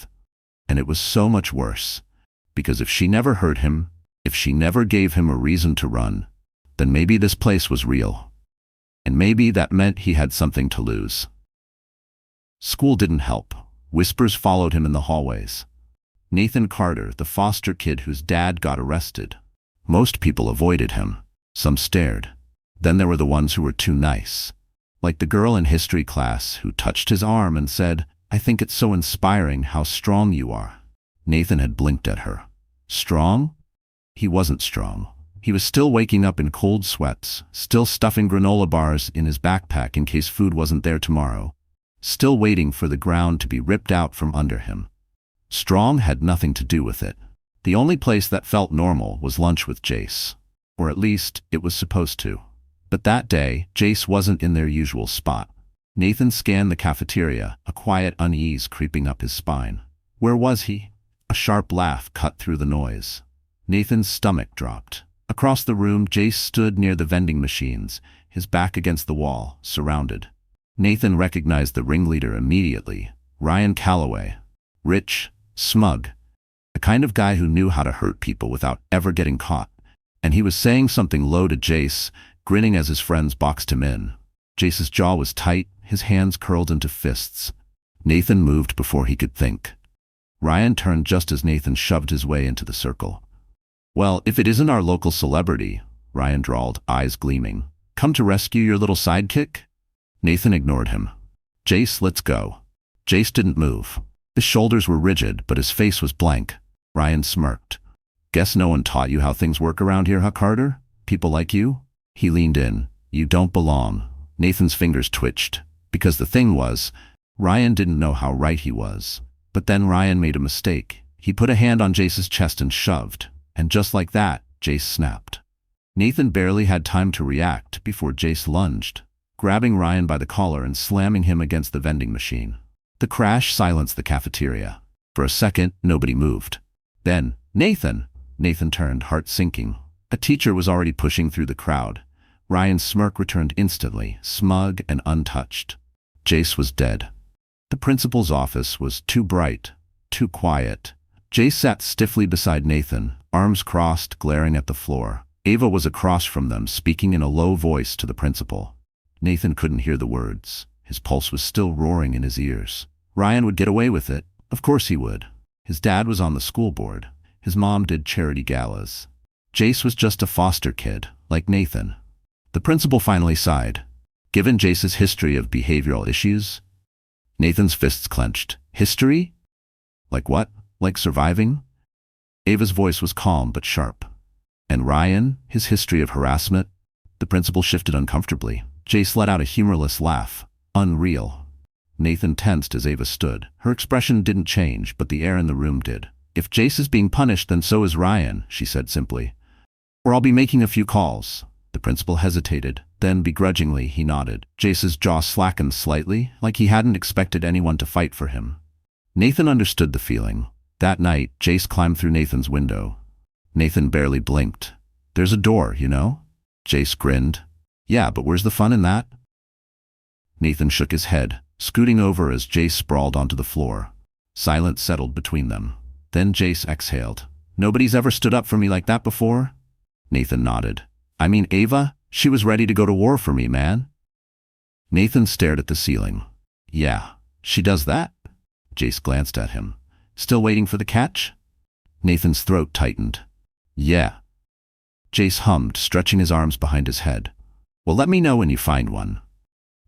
And it was so much worse, because if she never hurt him, if she never gave him a reason to run, then maybe this place was real. And maybe that meant he had something to lose. School didn't help. Whispers followed him in the hallways. Nathan Carter, the foster kid whose dad got arrested. Most people avoided him. Some stared. Then there were the ones who were too nice. Like the girl in history class who touched his arm and said, I think it's so inspiring how strong you are. Nathan had blinked at her. Strong? He wasn't strong. He was still waking up in cold sweats, still stuffing granola bars in his backpack in case food wasn't there tomorrow, still waiting for the ground to be ripped out from under him. Strong had nothing to do with it. The only place that felt normal was lunch with Jace. Or at least, it was supposed to. But that day, Jace wasn't in their usual spot. Nathan scanned the cafeteria, a quiet unease creeping up his spine. Where was he? A sharp laugh cut through the noise. Nathan's stomach dropped. Across the room, Jace stood near the vending machines, his back against the wall, surrounded. Nathan recognized the ringleader immediately, Ryan Calloway. Rich, smug. The kind of guy who knew how to hurt people without ever getting caught. And he was saying something low to Jace, grinning as his friends boxed him in. Jace's jaw was tight, his hands curled into fists. Nathan moved before he could think. Ryan turned just as Nathan shoved his way into the circle. Well, if it isn't our local celebrity, Ryan drawled, eyes gleaming. Come to rescue your little sidekick? Nathan ignored him. Jace, let's go. Jace didn't move. His shoulders were rigid, but his face was blank. Ryan smirked. Guess no one taught you how things work around here, huh, Carter? People like you? He leaned in. You don't belong. Nathan's fingers twitched. Because the thing was, Ryan didn't know how right he was. But then Ryan made a mistake. He put a hand on Jace's chest and shoved. And just like that, Jace snapped. Nathan barely had time to react before Jace lunged, grabbing Ryan by the collar and slamming him against the vending machine. The crash silenced the cafeteria. For a second, nobody moved. Then, Nathan! Nathan turned, heart sinking. A teacher was already pushing through the crowd. Ryan's smirk returned instantly, smug and untouched. Jace was dead. The principal's office was too bright, too quiet. Jace sat stiffly beside Nathan, arms crossed, glaring at the floor. Ava was across from them, speaking in a low voice to the principal. Nathan couldn't hear the words. His pulse was still roaring in his ears. Ryan would get away with it. Of course he would. His dad was on the school board. His mom did charity galas. Jace was just a foster kid, like Nathan. The principal finally sighed. Given Jace's history of behavioral issues, Nathan's fists clenched. History? Like what? Like surviving? Ava's voice was calm but sharp. And Ryan, his history of harassment? The principal shifted uncomfortably. Jace let out a humorless laugh. Unreal. Nathan tensed as Ava stood. Her expression didn't change, but the air in the room did. If Jace is being punished, then so is Ryan, she said simply. Or I'll be making a few calls. The principal hesitated. Then, begrudgingly, he nodded. Jace's jaw slackened slightly, like he hadn't expected anyone to fight for him. Nathan understood the feeling. That night, Jace climbed through Nathan's window. Nathan barely blinked. There's a door, you know? Jace grinned. Yeah, but where's the fun in that? Nathan shook his head, scooting over as Jace sprawled onto the floor. Silence settled between them. Then Jace exhaled. Nobody's ever stood up for me like that before? Nathan nodded. I mean, Ava, she was ready to go to war for me, man. Nathan stared at the ceiling. Yeah, she does that? Jace glanced at him. Still waiting for the catch? Nathan's throat tightened. Yeah. Jace hummed, stretching his arms behind his head. Well, let me know when you find one.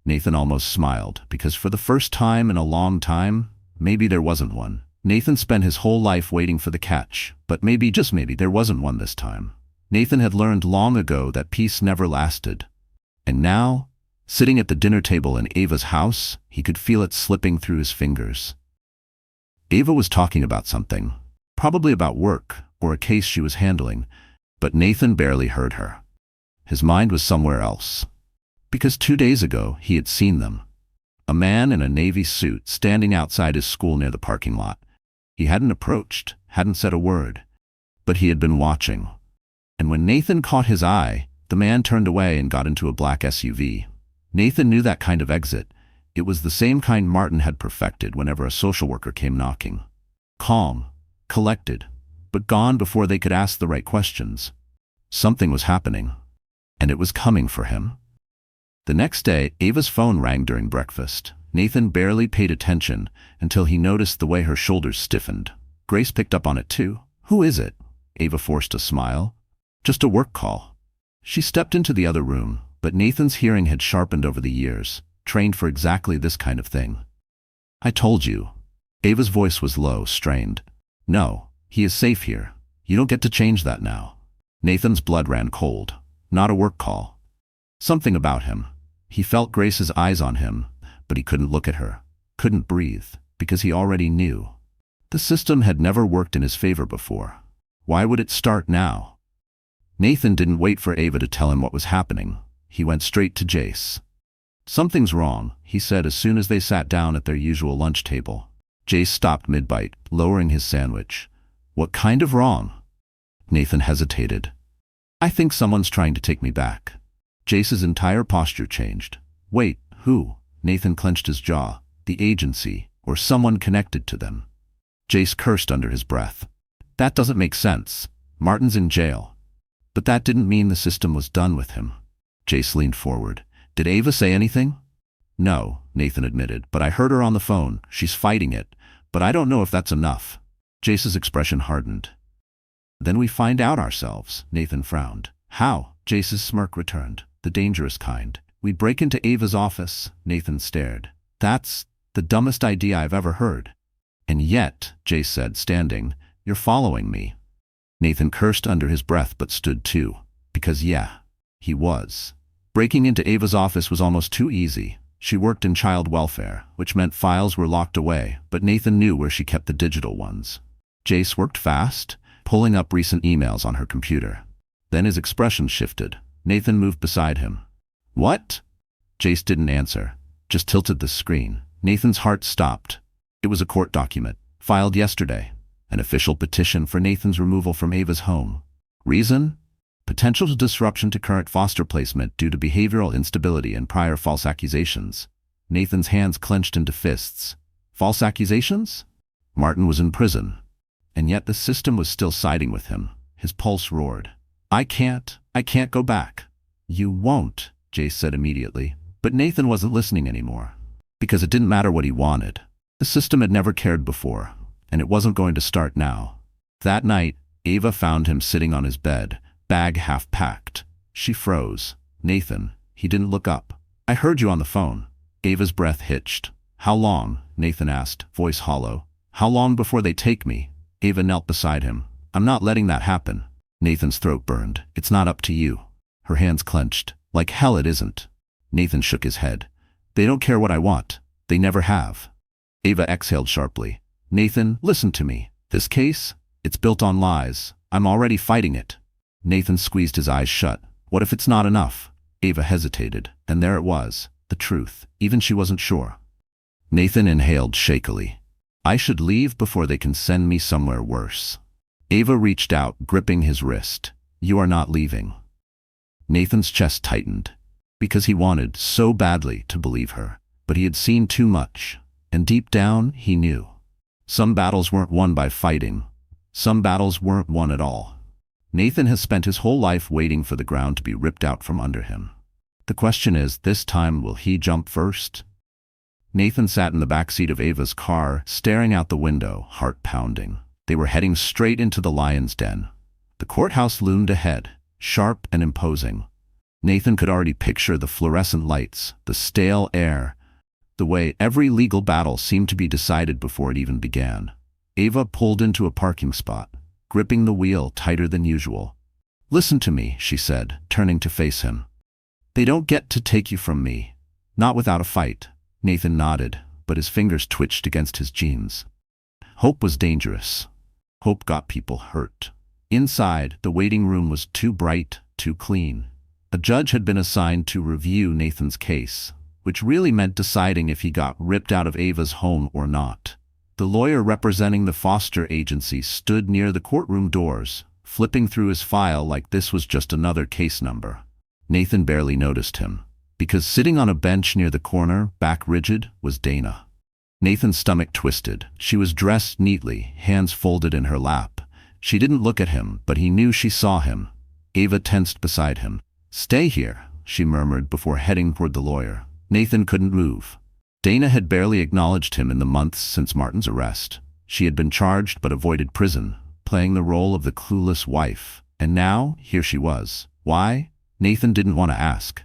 Nathan almost smiled, because for the first time in a long time, maybe there wasn't one. Nathan spent his whole life waiting for the catch, but maybe, just maybe, there wasn't one this time. Nathan had learned long ago that peace never lasted. And now, sitting at the dinner table in Ava's house, he could feel it slipping through his fingers. Ava was talking about something, probably about work or a case she was handling, but Nathan barely heard her. His mind was somewhere else. Because 2 days ago, he had seen them. A man in a navy suit standing outside his school near the parking lot. He hadn't approached, hadn't said a word, but he had been watching. And when Nathan caught his eye, the man turned away and got into a black SUV. Nathan knew that kind of exit. It was the same kind Martin had perfected whenever a social worker came knocking. Calm, collected, but gone before they could ask the right questions. Something was happening, and it was coming for him. The next day, Ava's phone rang during breakfast. Nathan barely paid attention until he noticed the way her shoulders stiffened. Grace picked up on it too. Who is it? Ava forced a smile. Just a work call. She stepped into the other room, but Nathan's hearing had sharpened over the years, trained for exactly this kind of thing. I told you. Ava's voice was low, strained. No, he is safe here. You don't get to change that now. Nathan's blood ran cold. Not a work call. Something about him. He felt Grace's eyes on him, but he couldn't look at her, couldn't breathe, because he already knew. The system had never worked in his favor before. Why would it start now? Nathan didn't wait for Ava to tell him what was happening. He went straight to Jace. Something's wrong, he said as soon as they sat down at their usual lunch table. Jace stopped mid-bite, lowering his sandwich. What kind of wrong? Nathan hesitated. I think someone's trying to take me back. Jace's entire posture changed. Wait, who? Nathan clenched his jaw. The agency, or someone connected to them. Jace cursed under his breath. That doesn't make sense. Martin's in jail. But that didn't mean the system was done with him. Jace leaned forward. Did Ava say anything? No, Nathan admitted, but I heard her on the phone. She's fighting it, but I don't know if that's enough. Jace's expression hardened. Then we find out ourselves, Nathan frowned. How? Jace's smirk returned. The dangerous kind. We break into Ava's office, Nathan stared. That's the dumbest idea I've ever heard. And yet, Jace said, standing, you're following me. Nathan cursed under his breath but stood too. Because yeah, he was. Breaking into Ava's office was almost too easy. She worked in child welfare, which meant files were locked away, but Nathan knew where she kept the digital ones. Jace worked fast, pulling up recent emails on her computer. Then his expression shifted. Nathan moved beside him. What? Jace didn't answer, just tilted the screen. Nathan's heart stopped. It was a court document, filed yesterday. An official petition for Nathan's removal from Ava's home. Reason? Potential disruption to current foster placement due to behavioral instability and prior false accusations. Nathan's hands clenched into fists. False accusations? Martin was in prison. And yet the system was still siding with him. His pulse roared. I can't go back. You won't, Jace said immediately. But Nathan wasn't listening anymore. Because it didn't matter what he wanted. The system had never cared before, and it wasn't going to start now. That night, Ava found him sitting on his bed, bag half packed. She froze. Nathan, he didn't look up. I heard you on the phone. Ava's breath hitched. How long? Nathan asked, voice hollow. How long before they take me? Ava knelt beside him. I'm not letting that happen. Nathan's throat burned. It's not up to you. Her hands clenched. Like hell it isn't. Nathan shook his head. They don't care what I want. They never have. Ava exhaled sharply. Nathan, listen to me. This case? It's built on lies. I'm already fighting it. Nathan squeezed his eyes shut. What if it's not enough? Ava hesitated, and there it was. The truth. Even she wasn't sure. Nathan inhaled shakily. I should leave before they can send me somewhere worse. Ava reached out, gripping his wrist. You are not leaving. Nathan's chest tightened, because he wanted so badly to believe her. But he had seen too much, and deep down he knew. Some battles weren't won by fighting. Some battles weren't won at all. Nathan has spent his whole life waiting for the ground to be ripped out from under him. The question is, this time will he jump first? Nathan sat in the back seat of Ava's car, staring out the window, heart pounding. They were heading straight into the lion's den. The courthouse loomed ahead, sharp and imposing. Nathan could already picture the fluorescent lights, the stale air, the way every legal battle seemed to be decided before it even began. Ava pulled into a parking spot, gripping the wheel tighter than usual. "Listen to me," she said, turning to face him. "They don't get to take you from me. Not without a fight." Nathan nodded, but his fingers twitched against his jeans. Hope was dangerous. Hope got people hurt. Inside, the waiting room was too bright, too clean. A judge had been assigned to review Nathan's case, which really meant deciding if he got ripped out of Ava's home or not. The lawyer representing the foster agency stood near the courtroom doors, flipping through his file like this was just another case number. Nathan barely noticed him, because sitting on a bench near the corner, back rigid, was Dana. Nathan's stomach twisted. She was dressed neatly, hands folded in her lap. She didn't look at him, but he knew she saw him. Ava tensed beside him. "Stay here," she murmured before heading toward the lawyer. Nathan couldn't move. Dana had barely acknowledged him in the months since Martin's arrest. She had been charged but avoided prison, playing the role of the clueless wife. And now, here she was. Why? Nathan didn't want to ask.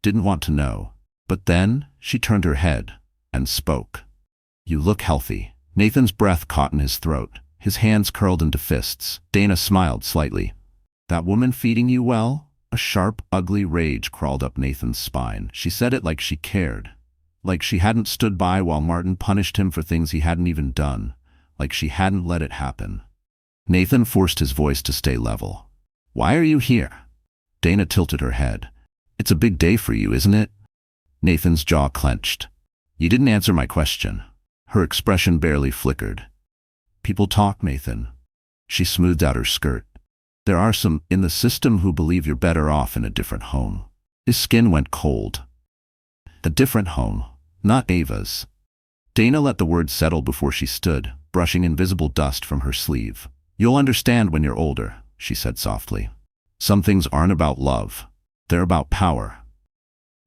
Didn't want to know. But then, she turned her head and spoke. "You look healthy." Nathan's breath caught in his throat. His hands curled into fists. Dana smiled slightly. "That woman feeding you well?" A sharp, ugly rage crawled up Nathan's spine. She said it like she cared. Like she hadn't stood by while Martin punished him for things he hadn't even done. Like she hadn't let it happen. Nathan forced his voice to stay level. "Why are you here?" Dana tilted her head. "It's a big day for you, isn't it?" Nathan's jaw clenched. "You didn't answer my question." Her expression barely flickered. "People talk, Nathan." She smoothed out her skirt. "There are some in the system who believe you're better off in a different home." His skin went cold. A different home, not Ava's. Dana let the words settle before she stood, brushing invisible dust from her sleeve. "You'll understand when you're older," she said softly. "Some things aren't about love. They're about power."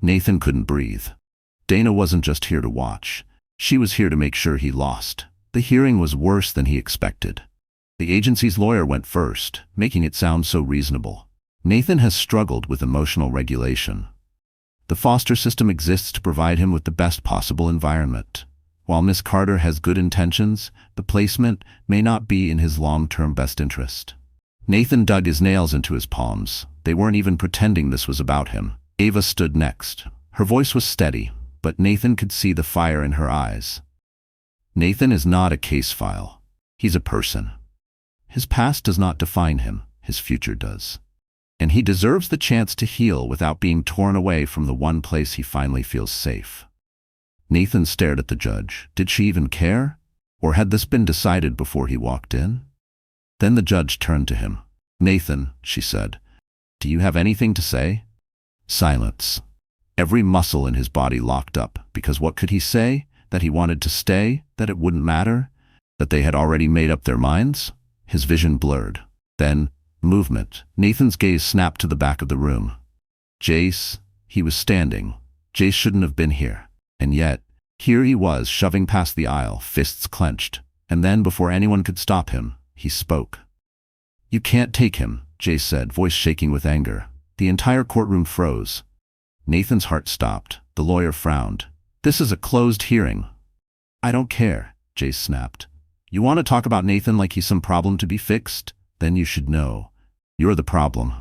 Nathan couldn't breathe. Dana wasn't just here to watch. She was here to make sure he lost. The hearing was worse than he expected. The agency's lawyer went first, making it sound so reasonable. Nathan has struggled with emotional regulation. The foster system exists to provide him with the best possible environment. While Miss Carter has good intentions, the placement may not be in his long-term best interest. Nathan dug his nails into his palms. They weren't even pretending this was about him. Ava stood next. Her voice was steady, but Nathan could see the fire in her eyes. Nathan is not a case file. He's a person. His past does not define him, his future does. And he deserves the chance to heal without being torn away from the one place he finally feels safe. Nathan stared at the judge. Did she even care? Or had this been decided before he walked in? Then the judge turned to him. "Nathan," she said, "do you have anything to say?" Silence. Every muscle in his body locked up, because what could he say? That he wanted to stay? That it wouldn't matter? That they had already made up their minds? His vision blurred. Then, movement. Nathan's gaze snapped to the back of the room. Jace. He was standing. Jace shouldn't have been here. And yet, here he was, shoving past the aisle, fists clenched. And then, before anyone could stop him, he spoke. "You can't take him," Jace said, voice shaking with anger. The entire courtroom froze. Nathan's heart stopped. The lawyer frowned. "This is a closed hearing." "I don't care," Jace snapped. "You want to talk about Nathan like he's some problem to be fixed? Then you should know. You're the problem."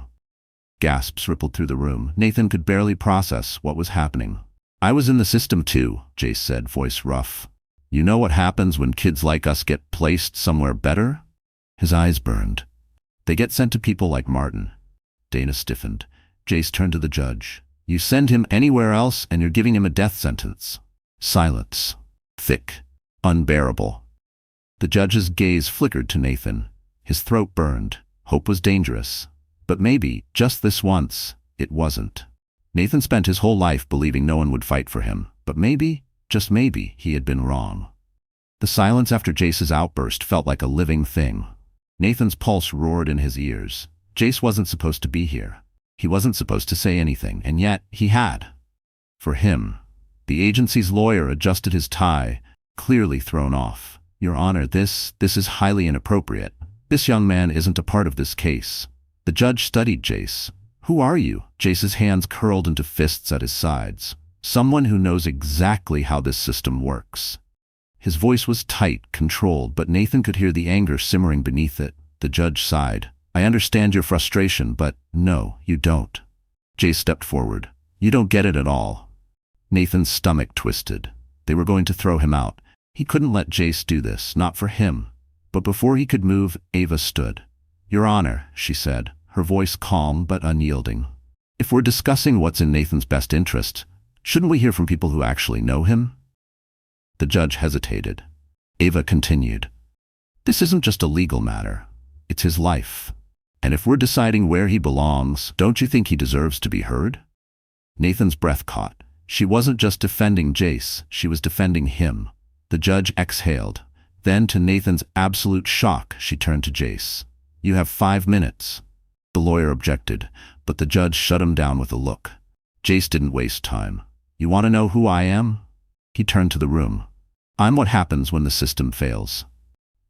Gasps rippled through the room. Nathan could barely process what was happening. "I was in the system too," Jace said, voice rough. "You know what happens when kids like us get placed somewhere better?" His eyes burned. "They get sent to people like Martin." Dana stiffened. Jace turned to the judge. "You send him anywhere else and you're giving him a death sentence." Silence. Thick. Unbearable. The judge's gaze flickered to Nathan. His throat burned. Hope was dangerous. But maybe, just this once, it wasn't. Nathan spent his whole life believing no one would fight for him. But maybe, just maybe, he had been wrong. The silence after Jace's outburst felt like a living thing. Nathan's pulse roared in his ears. Jace wasn't supposed to be here. He wasn't supposed to say anything, and yet he had. For him, the agency's lawyer adjusted his tie, clearly thrown off. Your Honor, this is highly inappropriate. This young man isn't a part of this case. The judge studied Jace. Who are you? Jace's hands curled into fists at his sides. Someone who knows exactly how this system works. His voice was tight, controlled, but Nathan could hear the anger simmering beneath it. The judge sighed. I understand your frustration, but no, you don't. Jace stepped forward. You don't get it at all. Nathan's stomach twisted. They were going to throw him out. He couldn't let Jace do this, not for him. But before he could move, Ava stood. Your Honor, she said, her voice calm but unyielding. If we're discussing what's in Nathan's best interest, shouldn't we hear from people who actually know him? The judge hesitated. Ava continued. This isn't just a legal matter. It's his life. And if we're deciding where he belongs, don't you think he deserves to be heard? Nathan's breath caught. She wasn't just defending Jace, she was defending him. The judge exhaled. Then, to Nathan's absolute shock, she turned to Jace. You have 5 minutes. The lawyer objected, but the judge shut him down with a look. Jace didn't waste time. You want to know who I am? He turned to the room. I'm what happens when the system fails.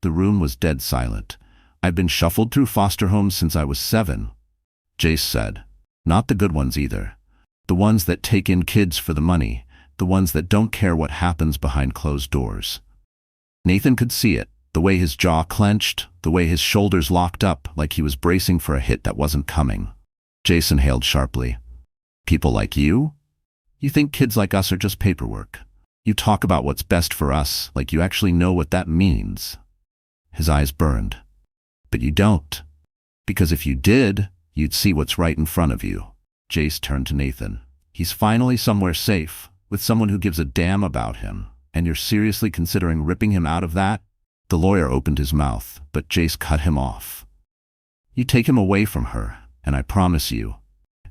The room was dead silent. I've been shuffled through foster homes since I was 7. Jace said. Not the good ones either. The ones that take in kids for the money. The ones that don't care what happens behind closed doors. Nathan could see it, the way his jaw clenched, the way his shoulders locked up like he was bracing for a hit that wasn't coming. Jason hailed sharply. People like you? You think kids like us are just paperwork. You talk about what's best for us like you actually know what that means. His eyes burned. But you don't. Because if you did, you'd see what's right in front of you. Jace turned to Nathan. He's finally somewhere safe, with someone who gives a damn about him. And you're seriously considering ripping him out of that? The lawyer opened his mouth, but Jace cut him off. You take him away from her, and I promise you,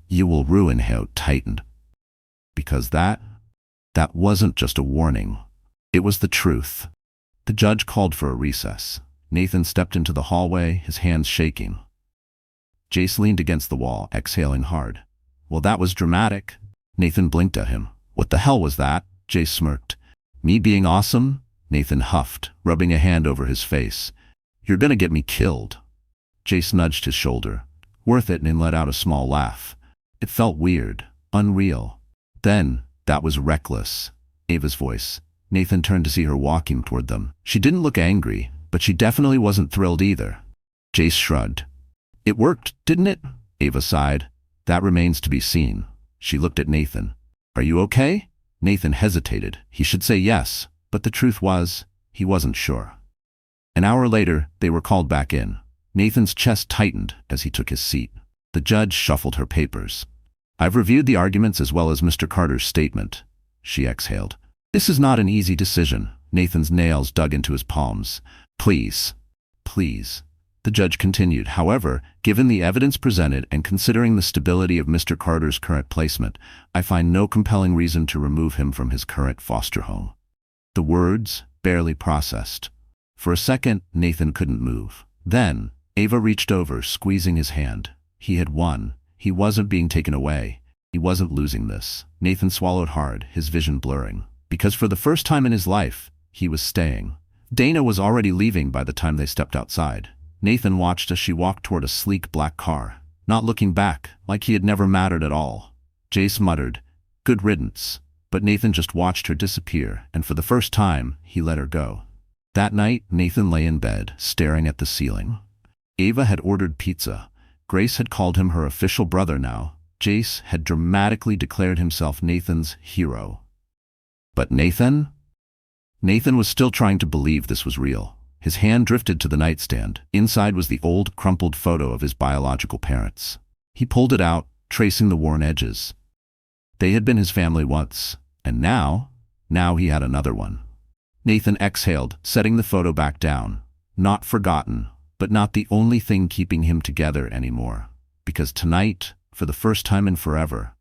you will ruin how tightened. Because that wasn't just a warning. It was the truth. The judge called for a recess. Nathan stepped into the hallway, his hands shaking. Jace leaned against the wall, exhaling hard. Well, that was dramatic. Nathan blinked at him. What the hell was that? Jace smirked. Me being awesome? Nathan huffed, rubbing a hand over his face. You're gonna get me killed. Jace nudged his shoulder. Worth it, and let out a small laugh. It felt weird, unreal. Then, that was reckless. Ava's voice. Nathan turned to see her walking toward them. She didn't look angry, but she definitely wasn't thrilled either. Jace shrugged. It worked, didn't it? Ava sighed. That remains to be seen. She looked at Nathan. Are you okay? Nathan hesitated. He should say yes, but the truth was, he wasn't sure. An hour later, they were called back in. Nathan's chest tightened as he took his seat. The judge shuffled her papers. I've reviewed the arguments as well as Mr. Carter's statement. She exhaled. This is not an easy decision. Nathan's nails dug into his palms. Please. Please. The judge continued. However, given the evidence presented and considering the stability of Mr. Carter's current placement, I find no compelling reason to remove him from his current foster home. The words barely processed. For a second, Nathan couldn't move. Then, Ava reached over, squeezing his hand. He had won. He wasn't being taken away. He wasn't losing this. Nathan swallowed hard, his vision blurring. Because for the first time in his life, he was staying. Dana was already leaving by the time they stepped outside. Nathan watched as she walked toward a sleek black car, not looking back, like he had never mattered at all. Jace muttered, good riddance, but Nathan just watched her disappear, and for the first time, he let her go. That night, Nathan lay in bed, staring at the ceiling. Ava had ordered pizza. Grace had called him her official brother now. Jace had dramatically declared himself Nathan's hero. But Nathan? Nathan was still trying to believe this was real. His hand drifted to the nightstand. Inside was the old, crumpled photo of his biological parents. He pulled it out, tracing the worn edges. They had been his family once, and now he had another one. Nathan exhaled, setting the photo back down. Not forgotten, but not the only thing keeping him together anymore. Because tonight, for the first time in forever,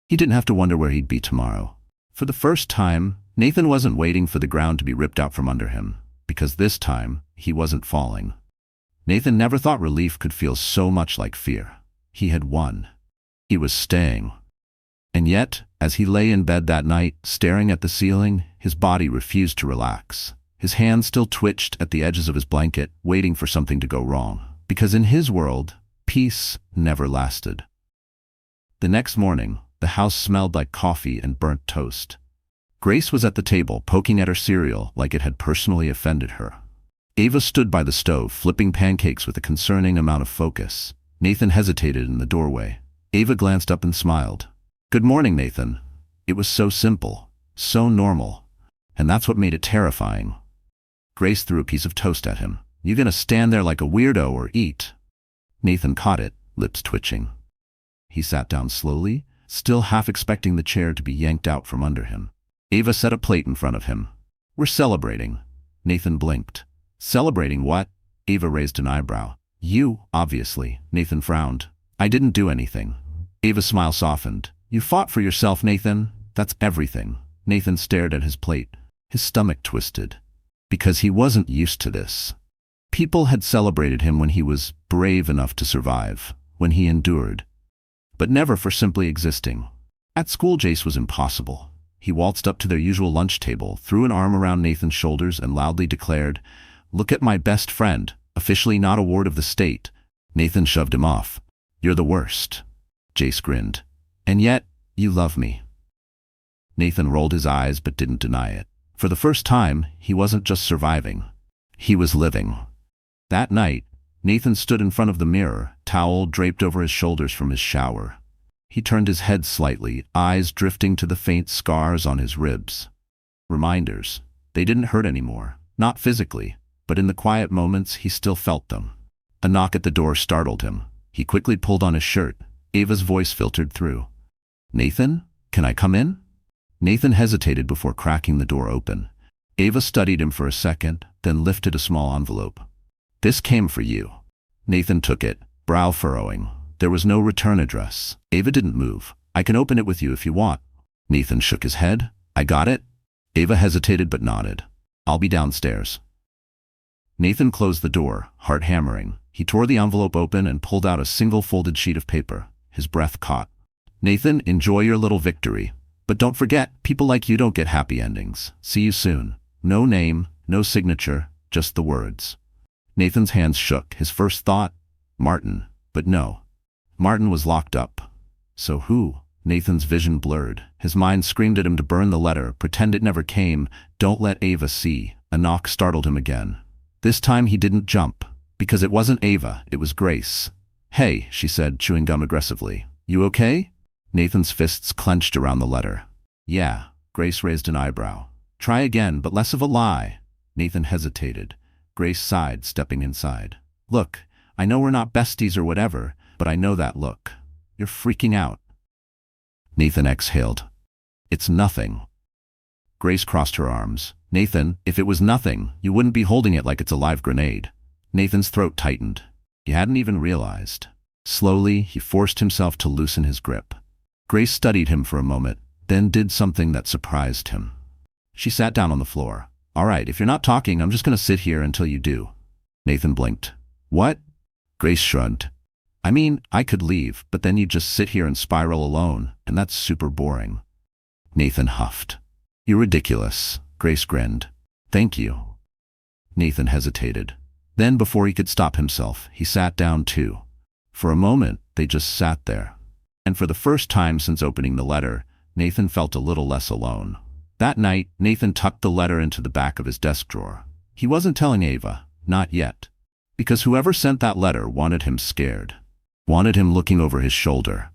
he didn't have to wonder where he'd be tomorrow. For the first time, Nathan wasn't waiting for the ground to be ripped out from under him. Because this time, he wasn't falling. Nathan never thought relief could feel so much like fear. He had won. He was staying. And yet, as he lay in bed that night, staring at the ceiling, his body refused to relax. His hands still twitched at the edges of his blanket, waiting for something to go wrong. Because in his world, peace never lasted. The next morning, the house smelled like coffee and burnt toast. Grace was at the table, poking at her cereal like it had personally offended her. Ava stood by the stove, flipping pancakes with a concerning amount of focus. Nathan hesitated in the doorway. Ava glanced up and smiled. "Good morning, Nathan." It was so simple, so normal, and that's what made it terrifying. Grace threw a piece of toast at him. "You gonna stand there like a weirdo or eat?" Nathan caught it, lips twitching. He sat down slowly, still half expecting the chair to be yanked out from under him. Ava set a plate in front of him. "We're celebrating." Nathan blinked. "Celebrating what?" Ava raised an eyebrow. "You, obviously." Nathan frowned. "I didn't do anything." Ava's smile softened. "You fought for yourself, Nathan. That's everything." Nathan stared at his plate. His stomach twisted. Because he wasn't used to this. People had celebrated him when he was brave enough to survive, when he endured. But never for simply existing. At school, Jace was impossible. He waltzed up to their usual lunch table, threw an arm around Nathan's shoulders, and loudly declared, "Look at my best friend, officially not a ward of the state." Nathan shoved him off. "You're the worst." Jace grinned. "And yet, you love me." Nathan rolled his eyes but didn't deny it. For the first time, he wasn't just surviving. He was living. That night, Nathan stood in front of the mirror, towel draped over his shoulders from his shower. He turned his head slightly, eyes drifting to the faint scars on his ribs. Reminders. They didn't hurt anymore. Not physically, but in the quiet moments he still felt them. A knock at the door startled him. He quickly pulled on his shirt. Ava's voice filtered through. "Nathan, can I come in?" Nathan hesitated before cracking the door open. Ava studied him for a second, then lifted a small envelope. "This came for you." Nathan took it, brow furrowing. There was no return address. Ava didn't move. "I can open it with you if you want." Nathan shook his head. "I got it." Ava hesitated but nodded. "I'll be downstairs." Nathan closed the door, heart hammering. He tore the envelope open and pulled out a single folded sheet of paper. His breath caught. "Nathan, enjoy your little victory. But don't forget, people like you don't get happy endings. See you soon." No name, no signature, just the words. Nathan's hands shook. His first thought, Martin. But no. Martin was locked up. So who? Nathan's vision blurred. His mind screamed at him to burn the letter, pretend it never came. Don't let Ava see. A knock startled him again. This time he didn't jump. Because it wasn't Ava, it was Grace. "Hey," she said, chewing gum aggressively. "You okay?" Nathan's fists clenched around the letter. "Yeah." Grace raised an eyebrow. "Try again, but less of a lie." Nathan hesitated. Grace sighed, stepping inside. "Look, I know we're not besties or whatever, but I know that look. You're freaking out." Nathan exhaled. "It's nothing." Grace crossed her arms. "Nathan, if it was nothing, you wouldn't be holding it like it's a live grenade." Nathan's throat tightened. He hadn't even realized. Slowly, he forced himself to loosen his grip. Grace studied him for a moment, then did something that surprised him. She sat down on the floor. "All right, if you're not talking, I'm just going to sit here until you do." Nathan blinked. "What?" Grace shrugged. "I mean, I could leave, but then you'd just sit here and spiral alone, and that's super boring." Nathan huffed. "You're ridiculous." Grace grinned. "Thank you." Nathan hesitated. Then, before he could stop himself, he sat down too. For a moment, they just sat there. And for the first time since opening the letter, Nathan felt a little less alone. That night, Nathan tucked the letter into the back of his desk drawer. He wasn't telling Ava, not yet. Because whoever sent that letter wanted him scared. Wanted him looking over his shoulder.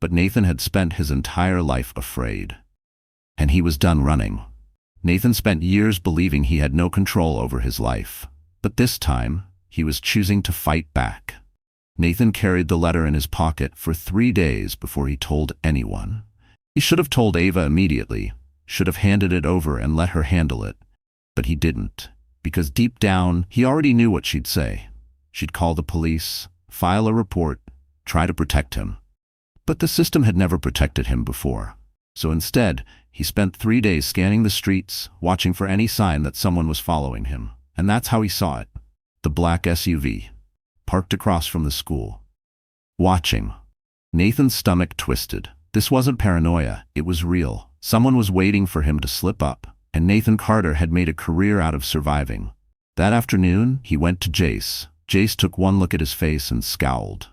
But Nathan had spent his entire life afraid. And he was done running. Nathan spent years believing he had no control over his life. But this time, he was choosing to fight back. Nathan carried the letter in his pocket for 3 days before he told anyone. He should have told Ava immediately, should have handed it over and let her handle it. But he didn't, because deep down, he already knew what she'd say. She'd call the police, file a report, try to protect him. But the system had never protected him before. So instead, he spent 3 days scanning the streets, watching for any sign that someone was following him. And that's how he saw it. The black SUV, parked across from the school. watching. Nathan's stomach twisted. This wasn't paranoia, it was real. Someone was waiting for him to slip up, and Nathan Carter had made a career out of surviving. That afternoon, he went to Jace. Jace took one look at his face and scowled.